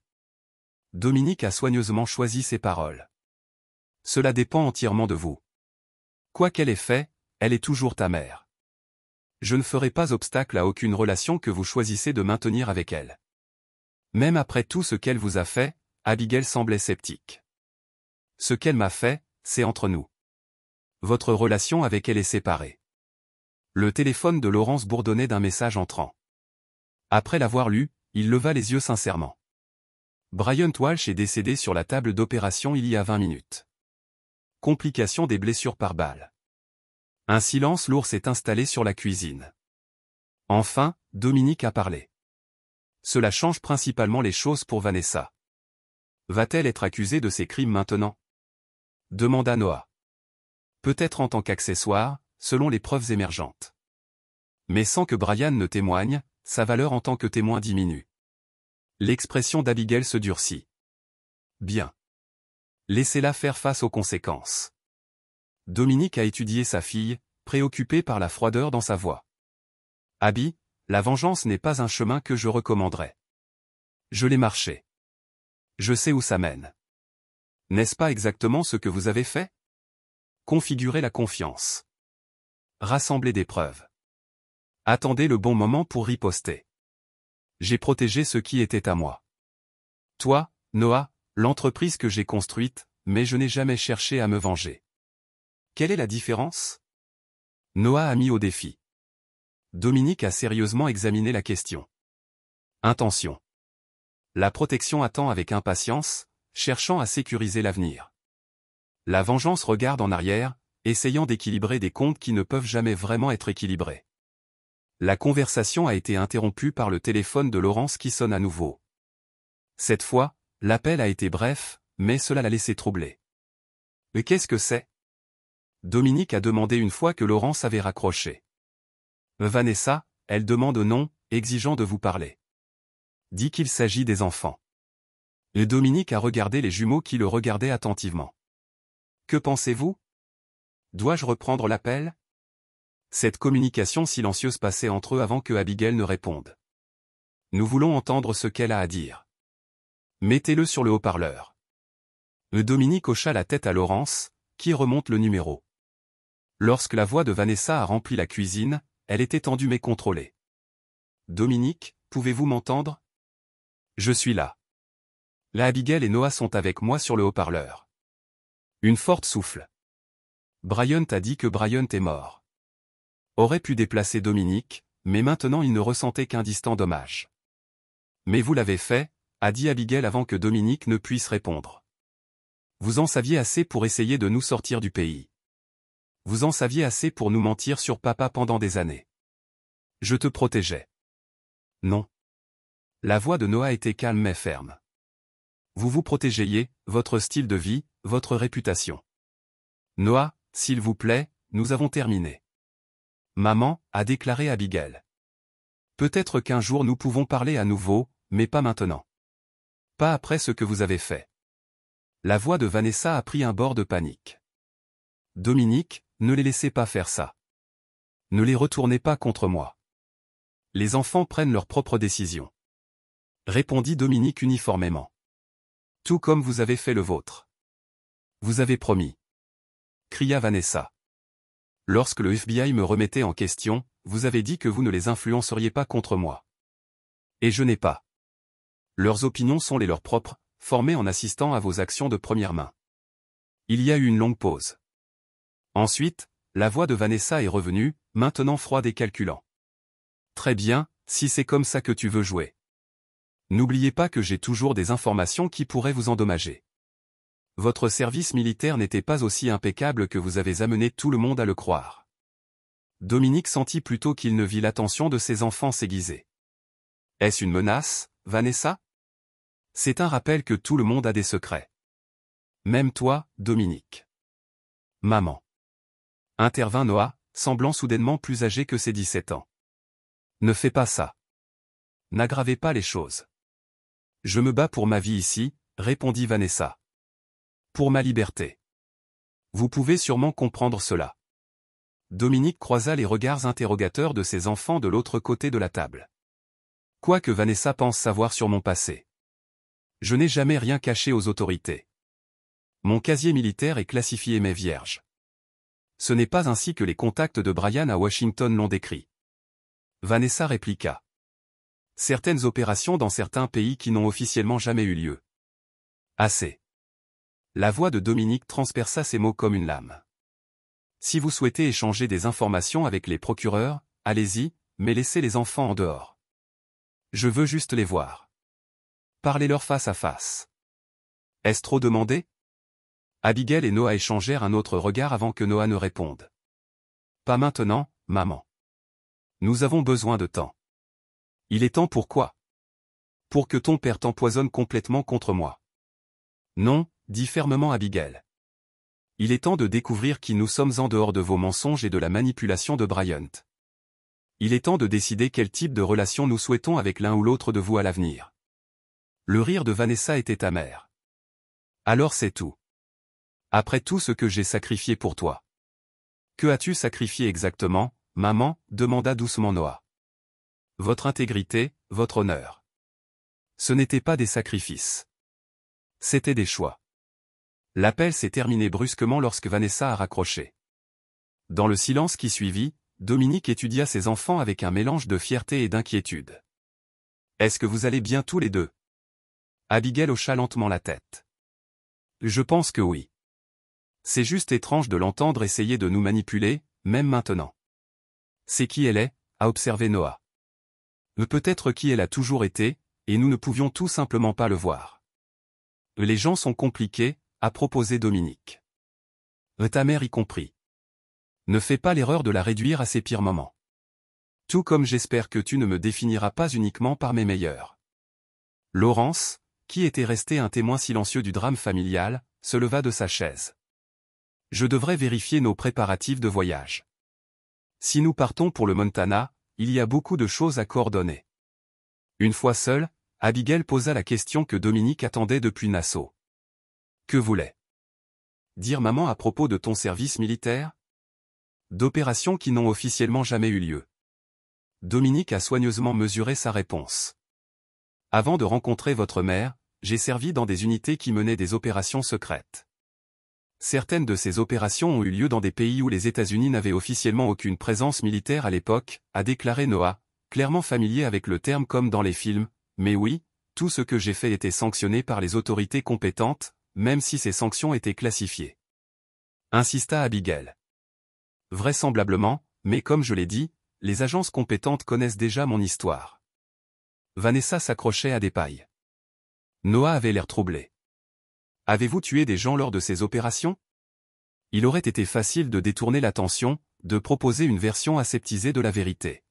Dominique a soigneusement choisi ses paroles. Cela dépend entièrement de vous. Quoi qu'elle ait fait, elle est toujours ta mère. Je ne ferai pas obstacle à aucune relation que vous choisissez de maintenir avec elle. Même après tout ce qu'elle vous a fait, Abigail semblait sceptique. Ce qu'elle m'a fait, c'est entre nous. Votre relation avec elle est séparée. Le téléphone de Laurence bourdonnait d'un message entrant. Après l'avoir lu, il leva les yeux sincèrement. Bryant Walsh est décédé sur la table d'opération il y a 20 minutes. Complication des blessures par balle. Un silence lourd s'est installé sur la cuisine. Enfin, Dominique a parlé. Cela change principalement les choses pour Vanessa. Va-t-elle être accusée de ces crimes maintenant ? Demanda Noah. Peut-être en tant qu'accessoire, selon les preuves émergentes. Mais sans que Brian ne témoigne, sa valeur en tant que témoin diminue. L'expression d'Abigail se durcit. Bien. Laissez-la faire face aux conséquences. Dominique a étudié sa fille, préoccupé par la froideur dans sa voix. Abby, la vengeance n'est pas un chemin que je recommanderais. Je l'ai marché. Je sais où ça mène. N'est-ce pas exactement ce que vous avez fait ? Configurer la confiance. Rassembler des preuves. Attendez le bon moment pour riposter. J'ai protégé ce qui était à moi. Toi, Noah, l'entreprise que j'ai construite, mais je n'ai jamais cherché à me venger. Quelle est la différence ? Noah a mis au défi. Dominique a sérieusement examiné la question. Intention. La protection attend avec impatience, cherchant à sécuriser l'avenir. La vengeance regarde en arrière, essayant d'équilibrer des comptes qui ne peuvent jamais vraiment être équilibrés. La conversation a été interrompue par le téléphone de Laurence qui sonne à nouveau. Cette fois, l'appel a été bref, mais cela l'a laissé troubler. Mais qu'est-ce que c'est ? Dominique a demandé une fois que Laurence avait raccroché. Vanessa, elle demande non, exigeant de vous parler. Dit qu'il s'agit des enfants. Et Dominique a regardé les jumeaux qui le regardaient attentivement. Que pensez-vous ? Dois-je reprendre l'appel ? Cette communication silencieuse passait entre eux avant que Abigail ne réponde. Nous voulons entendre ce qu'elle a à dire. Mettez-le sur le haut-parleur. Dominique hocha la tête à Laurence, qui remonte le numéro. Lorsque la voix de Vanessa a rempli la cuisine, elle était tendue mais contrôlée. Dominique, pouvez-vous m'entendre ? Je suis là. Là Abigail et Noah sont avec moi sur le haut-parleur. Une forte souffle. Bryant a dit que Bryant est mort. Aurait pu déplacer Dominique, mais maintenant il ne ressentait qu'un distant dommage. Mais vous l'avez fait, a dit Abigail avant que Dominique ne puisse répondre. Vous en saviez assez pour essayer de nous sortir du pays. Vous en saviez assez pour nous mentir sur papa pendant des années. Je te protégeais. Non. La voix de Noah était calme mais ferme. Vous vous protégiez, votre style de vie, votre réputation. Noah, s'il vous plaît, nous avons terminé. Maman, a déclaré Abigail. Peut-être qu'un jour nous pouvons parler à nouveau, mais pas maintenant. Pas après ce que vous avez fait. La voix de Vanessa a pris un bord de panique. Dominique, ne les laissez pas faire ça. Ne les retournez pas contre moi. Les enfants prennent leurs propres décisions. Répondit Dominique uniformément. Tout comme vous avez fait le vôtre. Vous avez promis. Cria Vanessa. Lorsque le FBI me remettait en question, vous avez dit que vous ne les influenceriez pas contre moi. Et je n'ai pas. Leurs opinions sont les leurs propres, formées en assistant à vos actions de première main. Il y a eu une longue pause. Ensuite, la voix de Vanessa est revenue, maintenant froide et calculant. Très bien, Si c'est comme ça que tu veux jouer. N'oubliez pas que j'ai toujours des informations qui pourraient vous endommager. Votre service militaire n'était pas aussi impeccable que vous avez amené tout le monde à le croire. Dominique sentit plutôt qu'il ne vit l'attention de ses enfants s'aiguiser. Est-ce une menace, Vanessa? C'est un rappel que tout le monde a des secrets. Même toi, Dominique. Maman. Intervint Noah, semblant soudainement plus âgé que ses 17 ans. Ne fais pas ça. N'aggravez pas les choses. Je me bats pour ma vie ici, répondit Vanessa. Pour ma liberté. Vous pouvez sûrement comprendre cela. Dominique croisa les regards interrogateurs de ses enfants de l'autre côté de la table. Quoi que Vanessa pense savoir sur mon passé. Je n'ai jamais rien caché aux autorités. Mon casier militaire est classifié mais vierge. Ce n'est pas ainsi que les contacts de Brian à Washington l'ont décrit. Vanessa répliqua. Certaines opérations dans certains pays qui n'ont officiellement jamais eu lieu. Assez. La voix de Dominique transperça ces mots comme une lame. Si vous souhaitez échanger des informations avec les procureurs, allez-y, mais laissez les enfants en dehors. Je veux juste les voir. Parlez-leur face à face. Est-ce trop demandé? Abigail et Noah échangèrent un autre regard avant que Noah ne réponde. Pas maintenant, maman. Nous avons besoin de temps. Il est temps pour quoi? Pour que ton père t'empoisonne complètement contre moi. Non, dit fermement Abigail. Il est temps de découvrir qui nous sommes en dehors de vos mensonges et de la manipulation de Bryant. Il est temps de décider quel type de relation nous souhaitons avec l'un ou l'autre de vous à l'avenir. Le rire de Vanessa était amer. Alors c'est tout. Après tout ce que j'ai sacrifié pour toi. Que as-tu sacrifié exactement, maman? Demanda doucement Noah. Votre intégrité, votre honneur. Ce n'étaient pas des sacrifices. C'étaient des choix. L'appel s'est terminé brusquement lorsque Vanessa a raccroché. Dans le silence qui suivit, Dominique étudia ses enfants avec un mélange de fierté et d'inquiétude. Est-ce que vous allez bien tous les deux? Abigail hocha lentement la tête. Je pense que oui. C'est juste étrange de l'entendre essayer de nous manipuler, même maintenant. C'est qui elle est, a observé Noah. Peut-être qui elle a toujours été, et nous ne pouvions tout simplement pas le voir. Les gens sont compliqués, a proposé Dominique. Ta mère y compris. Ne fais pas l'erreur de la réduire à ses pires moments. Tout comme j'espère que tu ne me définiras pas uniquement par mes meilleurs. Laurence, qui était restée un témoin silencieux du drame familial, se leva de sa chaise. Je devrais vérifier nos préparatifs de voyage. Si nous partons pour le Montana, il y a beaucoup de choses à coordonner. Une fois seule, Abigail posa la question que Dominique attendait depuis Nassau. Que voulait dire maman à propos de ton service militaire? D'opérations qui n'ont officiellement jamais eu lieu. Dominique a soigneusement mesuré sa réponse. Avant de rencontrer votre mère, j'ai servi dans des unités qui menaient des opérations secrètes. Certaines de ces opérations ont eu lieu dans des pays où les États-Unis n'avaient officiellement aucune présence militaire à l'époque, a déclaré Noah, clairement familier avec le terme comme dans les films, mais oui, tout ce que j'ai fait était sanctionné par les autorités compétentes, même si ces sanctions étaient classifiées. Insista Abigail. Vraisemblablement, mais comme je l'ai dit, les agences compétentes connaissent déjà mon histoire. Vanessa s'accrochait à des pailles. Noah avait l'air troublé. Avez-vous tué des gens lors de ces opérations? Il aurait été facile de détourner l'attention, de proposer une version aseptisée de la vérité.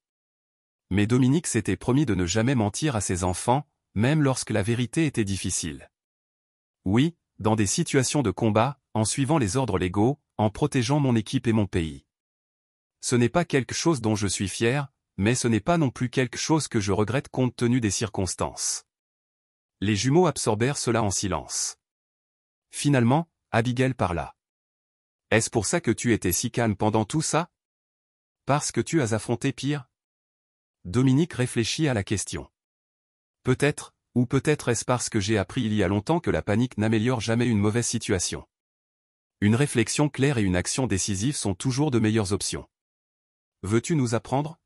Mais Dominique s'était promis de ne jamais mentir à ses enfants, même lorsque la vérité était difficile. Oui, dans des situations de combat, en suivant les ordres légaux, en protégeant mon équipe et mon pays. Ce n'est pas quelque chose dont je suis fier, mais ce n'est pas non plus quelque chose que je regrette compte tenu des circonstances. Les jumeaux absorbèrent cela en silence. Finalement, Abigail parla. Est-ce pour ça que tu étais si calme pendant tout ça? Parce que tu as affronté pire? Dominique réfléchit à la question. Peut-être, ou peut-être est-ce parce que j'ai appris il y a longtemps que la panique n'améliore jamais une mauvaise situation. Une réflexion claire et une action décisive sont toujours de meilleures options. Veux-tu nous apprendre?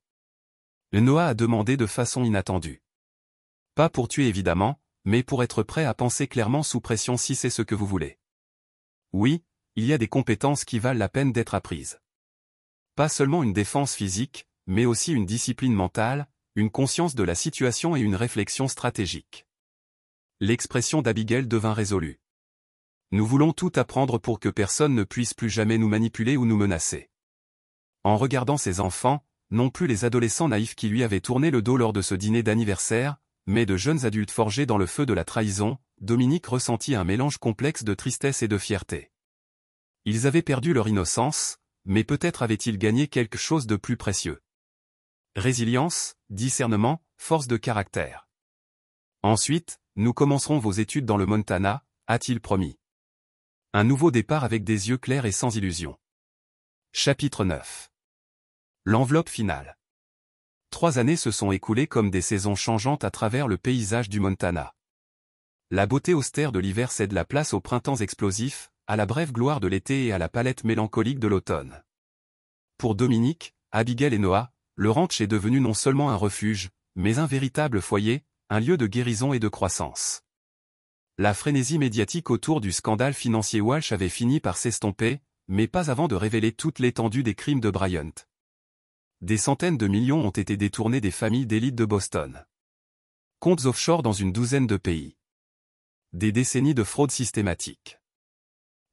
Noah a demandé de façon inattendue. Pas pour tuer évidemment, mais pour être prêt à penser clairement sous pression si c'est ce que vous voulez. Oui, il y a des compétences qui valent la peine d'être apprises. Pas seulement une défense physique, mais aussi une discipline mentale, une conscience de la situation et une réflexion stratégique. L'expression d'Abigail devint résolue. Nous voulons tout apprendre pour que personne ne puisse plus jamais nous manipuler ou nous menacer. En regardant ses enfants, non plus les adolescents naïfs qui lui avaient tourné le dos lors de ce dîner d'anniversaire, mais de jeunes adultes forgés dans le feu de la trahison, Dominique ressentit un mélange complexe de tristesse et de fierté. Ils avaient perdu leur innocence, mais peut-être avaient-ils gagné quelque chose de plus précieux. Résilience, discernement, force de caractère. Ensuite, nous commencerons vos études dans le Montana, a-t-il promis. Un nouveau départ avec des yeux clairs et sans illusion. Chapitre 9. L'enveloppe finale. 3 années se sont écoulées comme des saisons changeantes à travers le paysage du Montana. La beauté austère de l'hiver cède la place aux printemps explosifs, à la brève gloire de l'été et à la palette mélancolique de l'automne. Pour Dominique, Abigail et Noah, le ranch est devenu non seulement un refuge, mais un véritable foyer, un lieu de guérison et de croissance. La frénésie médiatique autour du scandale financier Walsh avait fini par s'estomper, mais pas avant de révéler toute l'étendue des crimes de Bryant. Des centaines de millions ont été détournés des familles d'élite de Boston. Comptes offshore dans une douzaine de pays. Des décennies de fraude systématique.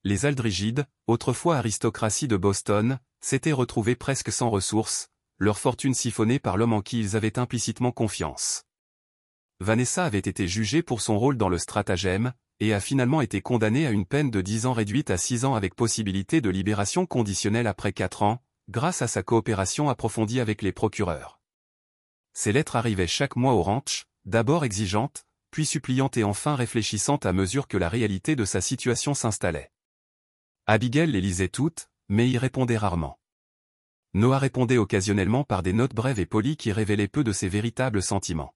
Les Aldrigides, autrefois aristocratie de Boston, s'étaient retrouvés presque sans ressources, leur fortune siphonnée par l'homme en qui ils avaient implicitement confiance. Vanessa avait été jugée pour son rôle dans le stratagème, et a finalement été condamnée à une peine de 10 ans réduite à 6 ans avec possibilité de libération conditionnelle après 4 ans, grâce à sa coopération approfondie avec les procureurs. Ces lettres arrivaient chaque mois au ranch, d'abord exigeantes, puis suppliantes et enfin réfléchissantes à mesure que la réalité de sa situation s'installait. Abigail les lisait toutes, mais y répondait rarement. Noah répondait occasionnellement par des notes brèves et polies qui révélaient peu de ses véritables sentiments.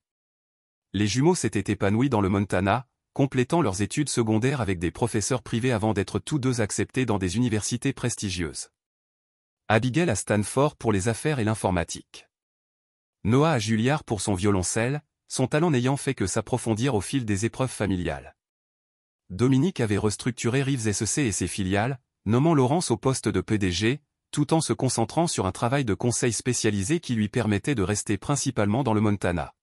Les jumeaux s'étaient épanouis dans le Montana, complétant leurs études secondaires avec des professeurs privés avant d'être tous deux acceptés dans des universités prestigieuses. Abigail à Stanford pour les affaires et l'informatique. Noah à Juilliard pour son violoncelle, son talent n'ayant fait que s'approfondir au fil des épreuves familiales. Dominique avait restructuré Reeves SEC et ses filiales, nommant Laurence au poste de PDG, tout en se concentrant sur un travail de conseil spécialisé qui lui permettait de rester principalement dans le Montana.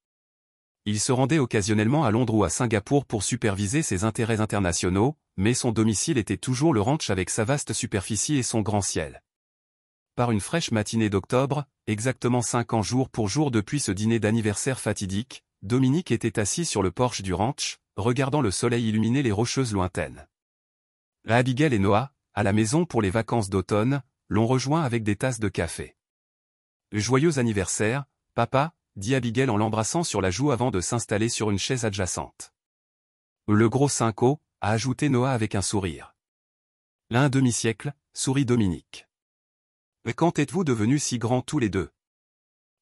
Il se rendait occasionnellement à Londres ou à Singapour pour superviser ses intérêts internationaux, mais son domicile était toujours le ranch avec sa vaste superficie et son grand ciel. Par une fraîche matinée d'octobre, exactement 5 ans jour pour jour depuis ce dîner d'anniversaire fatidique, Dominique était assis sur le porche du ranch, regardant le soleil illuminer les rocheuses lointaines. Abigail et Noah, à la maison pour les vacances d'automne, l'ont rejoint avec des tasses de café. « Joyeux anniversaire, papa », dit Abigail en l'embrassant sur la joue avant de s'installer sur une chaise adjacente. « Le gros cinco », a ajouté Noah avec un sourire. « Un demi-siècle », sourit Dominique. « Quand êtes-vous devenus si grands tous les deux ?»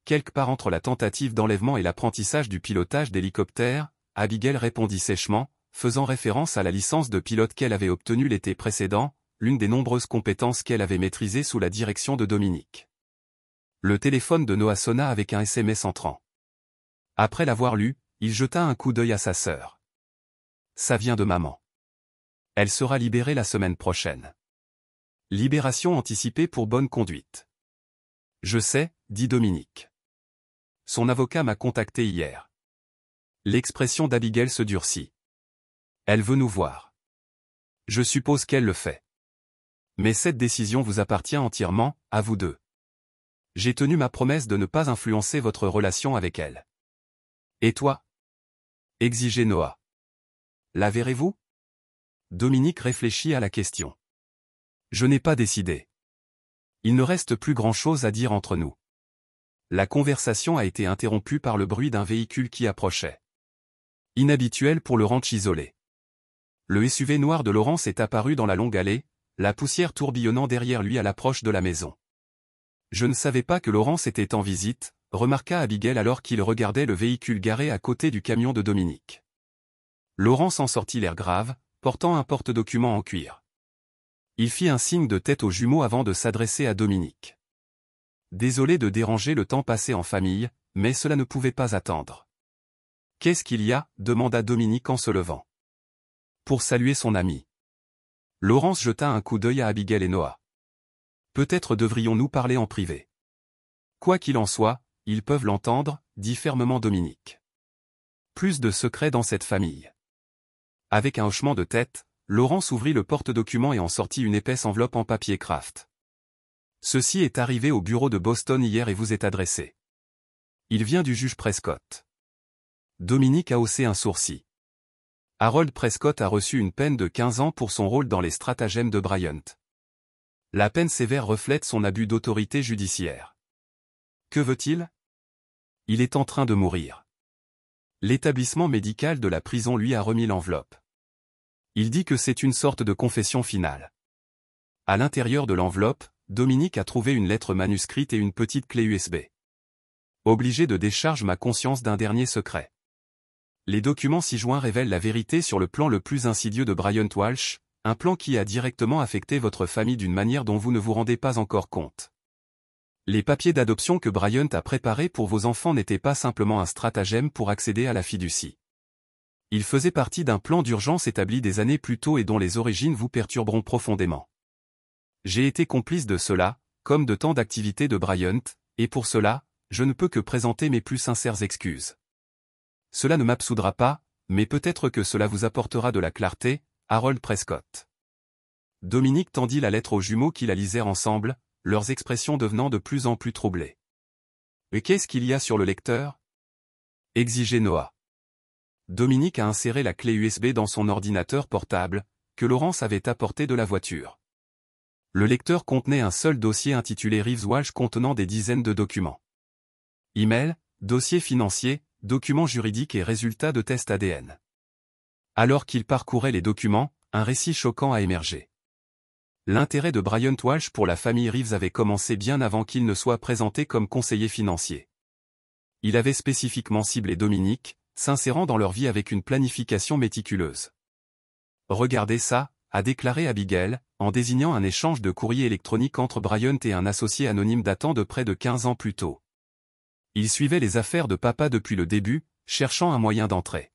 Quelque part entre la tentative d'enlèvement et l'apprentissage du pilotage d'hélicoptère, Abigail répondit sèchement, faisant référence à la licence de pilote qu'elle avait obtenue l'été précédent, l'une des nombreuses compétences qu'elle avait maîtrisées sous la direction de Dominique. Le téléphone de Noah sonna avec un SMS entrant. Après l'avoir lu, il jeta un coup d'œil à sa sœur. « Ça vient de maman. Elle sera libérée la semaine prochaine. » Libération anticipée pour bonne conduite. « Je sais, » dit Dominique. Son avocat m'a contacté hier. L'expression d'Abigail se durcit. Elle veut nous voir. Je suppose qu'elle le fait. Mais cette décision vous appartient entièrement, à vous deux. J'ai tenu ma promesse de ne pas influencer votre relation avec elle. Et toi ? Exigeait Noah. La verrez-vous ? Dominique réfléchit à la question. Je n'ai pas décidé. Il ne reste plus grand-chose à dire entre nous. La conversation a été interrompue par le bruit d'un véhicule qui approchait. Inhabituel pour le ranch isolé. Le SUV noir de Laurence est apparu dans la longue allée, la poussière tourbillonnant derrière lui à l'approche de la maison. Je ne savais pas que Laurence était en visite, remarqua Abigail alors qu'il regardait le véhicule garé à côté du camion de Dominique. Laurence en sortit l'air grave, portant un porte-document en cuir. Il fit un signe de tête aux jumeaux avant de s'adresser à Dominique. Désolé de déranger le temps passé en famille, mais cela ne pouvait pas attendre. « Qu'est-ce qu'il y a » demanda Dominique en se levant. Pour saluer son ami. Laurence jeta un coup d'œil à Abigail et Noah. Peut-être devrions-nous parler en privé. Quoi qu'il en soit, ils peuvent l'entendre, dit fermement Dominique. Plus de secrets dans cette famille. Avec un hochement de tête, Laurence ouvrit le porte-document et en sortit une épaisse enveloppe en papier craft. Ceci est arrivé au bureau de Boston hier et vous est adressé. Il vient du juge Prescott. Dominique a haussé un sourcil. Harold Prescott a reçu une peine de 15 ans pour son rôle dans les stratagèmes de Bryant. La peine sévère reflète son abus d'autorité judiciaire. Que veut-il? Il est en train de mourir. L'établissement médical de la prison lui a remis l'enveloppe. Il dit que c'est une sorte de confession finale. À l'intérieur de l'enveloppe, Dominique a trouvé une lettre manuscrite et une petite clé USB. Obligé de décharger ma conscience d'un dernier secret. Les documents ci-joints révèlent la vérité sur le plan le plus insidieux de Bryant Walsh, un plan qui a directement affecté votre famille d'une manière dont vous ne vous rendez pas encore compte. Les papiers d'adoption que Bryant a préparés pour vos enfants n'étaient pas simplement un stratagème pour accéder à la fiducie. Ils faisaient partie d'un plan d'urgence établi des années plus tôt et dont les origines vous perturberont profondément. J'ai été complice de cela, comme de tant d'activités de Bryant, et pour cela, je ne peux que présenter mes plus sincères excuses. Cela ne m'absoudra pas, mais peut-être que cela vous apportera de la clarté, Harold Prescott. Dominique tendit la lettre aux jumeaux qui la lisèrent ensemble, leurs expressions devenant de plus en plus troublées. « Et qu'est-ce qu'il y a sur le lecteur » exigeait Noah. Dominique a inséré la clé USB dans son ordinateur portable, que Laurence avait apporté de la voiture. Le lecteur contenait un seul dossier intitulé Reeves Walsh contenant des dizaines de documents. Email, dossier financier, documents juridiques et résultats de tests ADN. Alors qu'il parcourait les documents, un récit choquant a émergé. L'intérêt de Bryant Walsh pour la famille Reeves avait commencé bien avant qu'il ne soit présenté comme conseiller financier. Il avait spécifiquement ciblé Dominique, s'insérant dans leur vie avec une planification méticuleuse. « Regardez ça », a déclaré Abigail, en désignant un échange de courrier électronique entre Bryant et un associé anonyme datant de près de 15 ans plus tôt. Il suivait les affaires de papa depuis le début, cherchant un moyen d'entrée.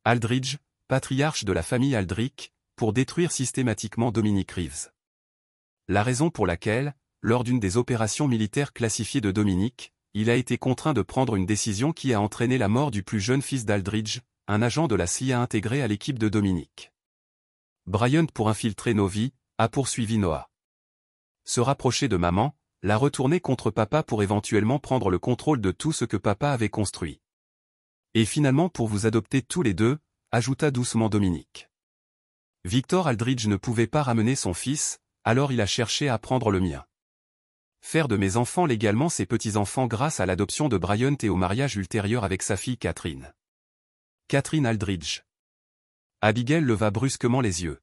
Aldridge, patriarche de la famille Aldrich, pour détruire systématiquement Dominique Reeves. La raison pour laquelle, lors d'une des opérations militaires classifiées de Dominique, il a été contraint de prendre une décision qui a entraîné la mort du plus jeune fils d'Aldridge, un agent de la CIA intégré à l'équipe de Dominique. Bryant pour infiltrer nos vies, a poursuivi Noah. Se rapprocher de maman, la retourner contre papa pour éventuellement prendre le contrôle de tout ce que papa avait construit. Et finalement pour vous adopter tous les deux, ajouta doucement Dominique. Victor Aldridge ne pouvait pas ramener son fils, alors il a cherché à prendre le mien. Faire de mes enfants légalement ses petits-enfants grâce à l'adoption de Bryant et au mariage ultérieur avec sa fille Catherine. Catherine Aldridge. Abigail leva brusquement les yeux.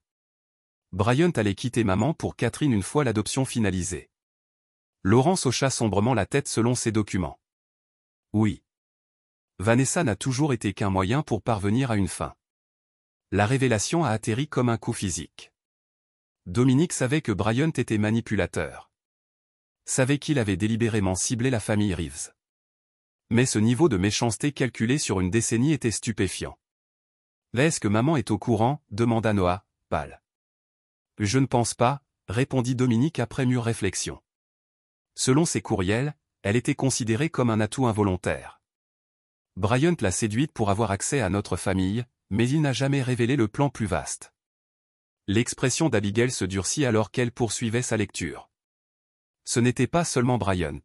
Bryant allait quitter maman pour Catherine une fois l'adoption finalisée. Laurence hocha sombrement la tête selon ses documents. Oui. Vanessa n'a toujours été qu'un moyen pour parvenir à une fin. La révélation a atterri comme un coup physique. Dominique savait que Bryant était manipulateur. Savait qu'il avait délibérément ciblé la famille Reeves. Mais ce niveau de méchanceté calculé sur une décennie était stupéfiant. « Est-ce que maman est au courant » demanda Noah, pâle. « Je ne pense pas » répondit Dominique après mûre réflexion. Selon ses courriels, elle était considérée comme un atout involontaire. Bryant l'a séduite pour avoir accès à notre famille, mais il n'a jamais révélé le plan plus vaste. L'expression d'Abigail se durcit alors qu'elle poursuivait sa lecture. Ce n'était pas seulement Bryant.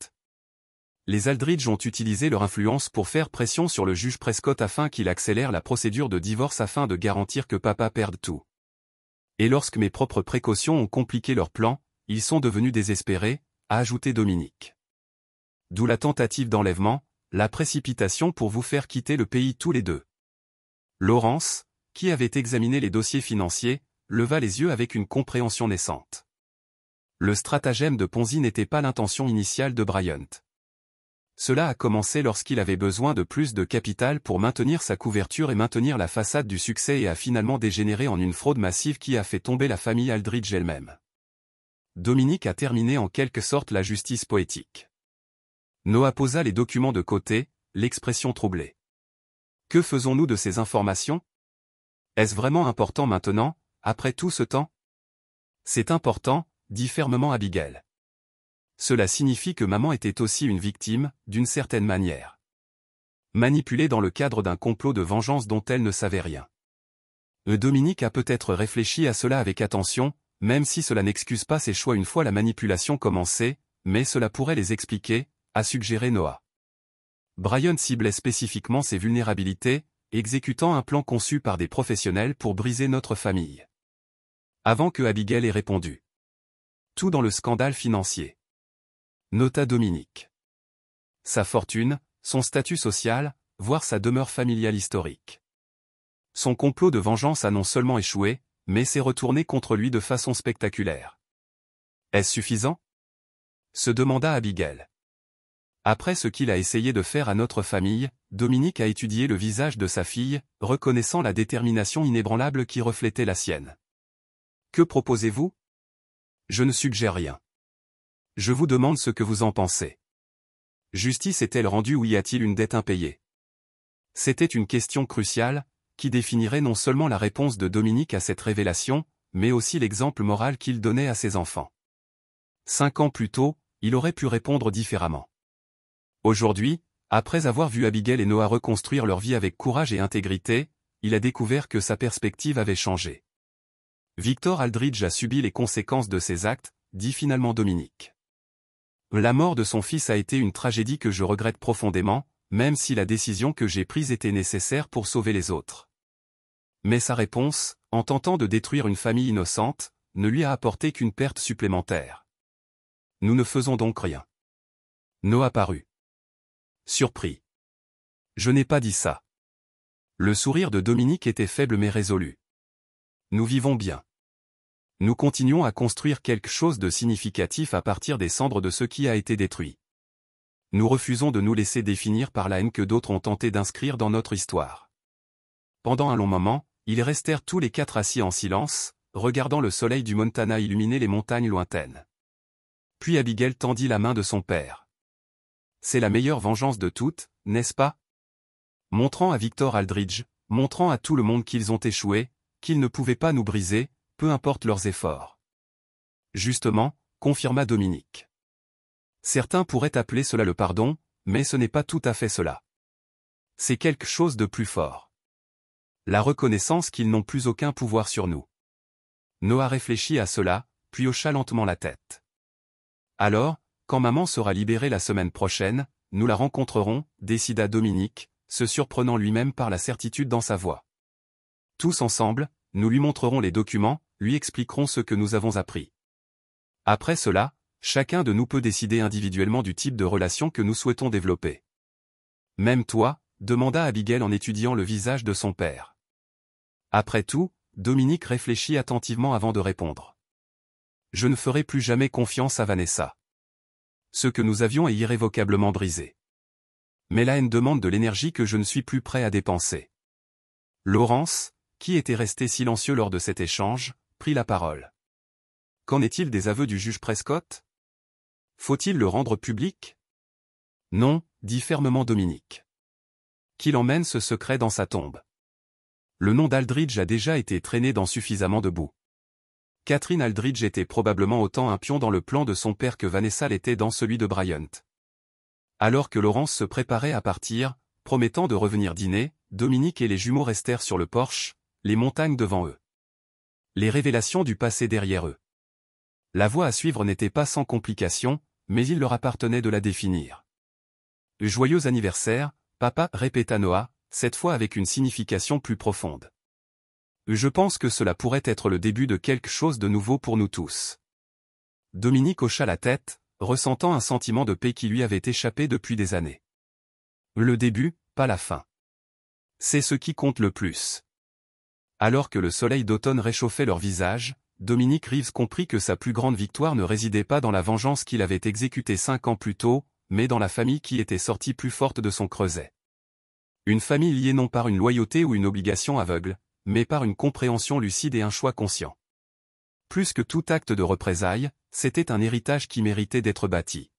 Les Aldridge ont utilisé leur influence pour faire pression sur le juge Prescott afin qu'il accélère la procédure de divorce afin de garantir que papa perde tout. Et lorsque mes propres précautions ont compliqué leur plan, ils sont devenus désespérés, a ajouté Dominique. D'où la tentative d'enlèvement, la précipitation pour vous faire quitter le pays tous les deux. Laurence, qui avait examiné les dossiers financiers, leva les yeux avec une compréhension naissante. Le stratagème de Ponzi n'était pas l'intention initiale de Bryant. Cela a commencé lorsqu'il avait besoin de plus de capital pour maintenir sa couverture et maintenir la façade du succès et a finalement dégénéré en une fraude massive qui a fait tomber la famille Aldridge elle-même. Dominique a terminé en quelque sorte la justice poétique. Noah posa les documents de côté, l'expression troublée. Que faisons-nous de ces informations? Est-ce vraiment important maintenant, après tout ce temps? C'est important, dit fermement Abigail. Cela signifie que maman était aussi une victime, d'une certaine manière. manipulée dans le cadre d'un complot de vengeance dont elle ne savait rien. Dominique a peut-être réfléchi à cela avec attention, même si cela n'excuse pas ses choix une fois la manipulation commencée, mais cela pourrait les expliquer, a suggéré Noah. Brian ciblait spécifiquement ses vulnérabilités, exécutant un plan conçu par des professionnels pour briser notre famille. Avant que Abigail ait répondu. Tout dans le scandale financier. Nota Dominique. Sa fortune, son statut social, voire sa demeure familiale historique. Son complot de vengeance a non seulement échoué, mais s'est retourné contre lui de façon spectaculaire. Est-ce suffisant? Se demanda Abigail. Après ce qu'il a essayé de faire à notre famille, Dominique a étudié le visage de sa fille, reconnaissant la détermination inébranlable qui reflétait la sienne. Que proposez-vous? Je ne suggère rien. Je vous demande ce que vous en pensez. Justice est-elle rendue ou y a-t-il une dette impayée? C'était une question cruciale, qui définirait non seulement la réponse de Dominique à cette révélation, mais aussi l'exemple moral qu'il donnait à ses enfants. 5 ans plus tôt, il aurait pu répondre différemment. Aujourd'hui, après avoir vu Abigail et Noah reconstruire leur vie avec courage et intégrité, il a découvert que sa perspective avait changé. Victor Aldridge a subi les conséquences de ses actes, dit finalement Dominique. La mort de son fils a été une tragédie que je regrette profondément, même si la décision que j'ai prise était nécessaire pour sauver les autres. Mais sa réponse, en tentant de détruire une famille innocente, ne lui a apporté qu'une perte supplémentaire. Nous ne faisons donc rien. Noah parut. Surpris. Je n'ai pas dit ça. Le sourire de Dominique était faible mais résolu. Nous vivons bien. Nous continuons à construire quelque chose de significatif à partir des cendres de ce qui a été détruit. Nous refusons de nous laisser définir par la haine que d'autres ont tenté d'inscrire dans notre histoire. Pendant un long moment, ils restèrent tous les 4 assis en silence, regardant le soleil du Montana illuminer les montagnes lointaines. Puis Abigail tendit la main de son père. C'est la meilleure vengeance de toutes, n'est-ce pas? Montrant à Victor Aldridge, montrant à tout le monde qu'ils ont échoué, qu'ils ne pouvaient pas nous briser, peu importe leurs efforts. Justement, confirma Dominique. Certains pourraient appeler cela le pardon, mais ce n'est pas tout à fait cela. C'est quelque chose de plus fort. La reconnaissance qu'ils n'ont plus aucun pouvoir sur nous. Noah réfléchit à cela, puis hocha lentement la tête. Alors, quand maman sera libérée la semaine prochaine, nous la rencontrerons, décida Dominique, se surprenant lui-même par la certitude dans sa voix. Tous ensemble, nous lui montrerons les documents, lui expliquerons ce que nous avons appris. Après cela, chacun de nous peut décider individuellement du type de relation que nous souhaitons développer. Même toi, demanda Abigail en étudiant le visage de son père. Après tout, Dominique réfléchit attentivement avant de répondre. Je ne ferai plus jamais confiance à Vanessa. Ce que nous avions est irrévocablement brisé. Mais la haine demande de l'énergie que je ne suis plus prêt à dépenser. Laurence, qui était resté silencieux lors de cet échange, prit la parole. Qu'en est-il des aveux du juge Prescott? Faut-il le rendre public? Non, dit fermement Dominique. Qu'il emmène ce secret dans sa tombe. Le nom d'Aldridge a déjà été traîné dans suffisamment de boue. Catherine Aldridge était probablement autant un pion dans le plan de son père que Vanessa l'était dans celui de Bryant. Alors que Laurence se préparait à partir, promettant de revenir dîner, Dominique et les jumeaux restèrent sur le porche, les montagnes devant eux. Les révélations du passé derrière eux. La voie à suivre n'était pas sans complications, mais il leur appartenait de la définir. Joyeux anniversaire, papa, répéta Noah, cette fois avec une signification plus profonde. Je pense que cela pourrait être le début de quelque chose de nouveau pour nous tous. Dominique hocha la tête, ressentant un sentiment de paix qui lui avait échappé depuis des années. Le début, pas la fin. C'est ce qui compte le plus. Alors que le soleil d'automne réchauffait leur visage, Dominique Reeves comprit que sa plus grande victoire ne résidait pas dans la vengeance qu'il avait exécutée 5 ans plus tôt, mais dans la famille qui était sortie plus forte de son creuset. Une famille liée non par une loyauté ou une obligation aveugle, mais par une compréhension lucide et un choix conscient. Plus que tout acte de représailles, c'était un héritage qui méritait d'être bâti.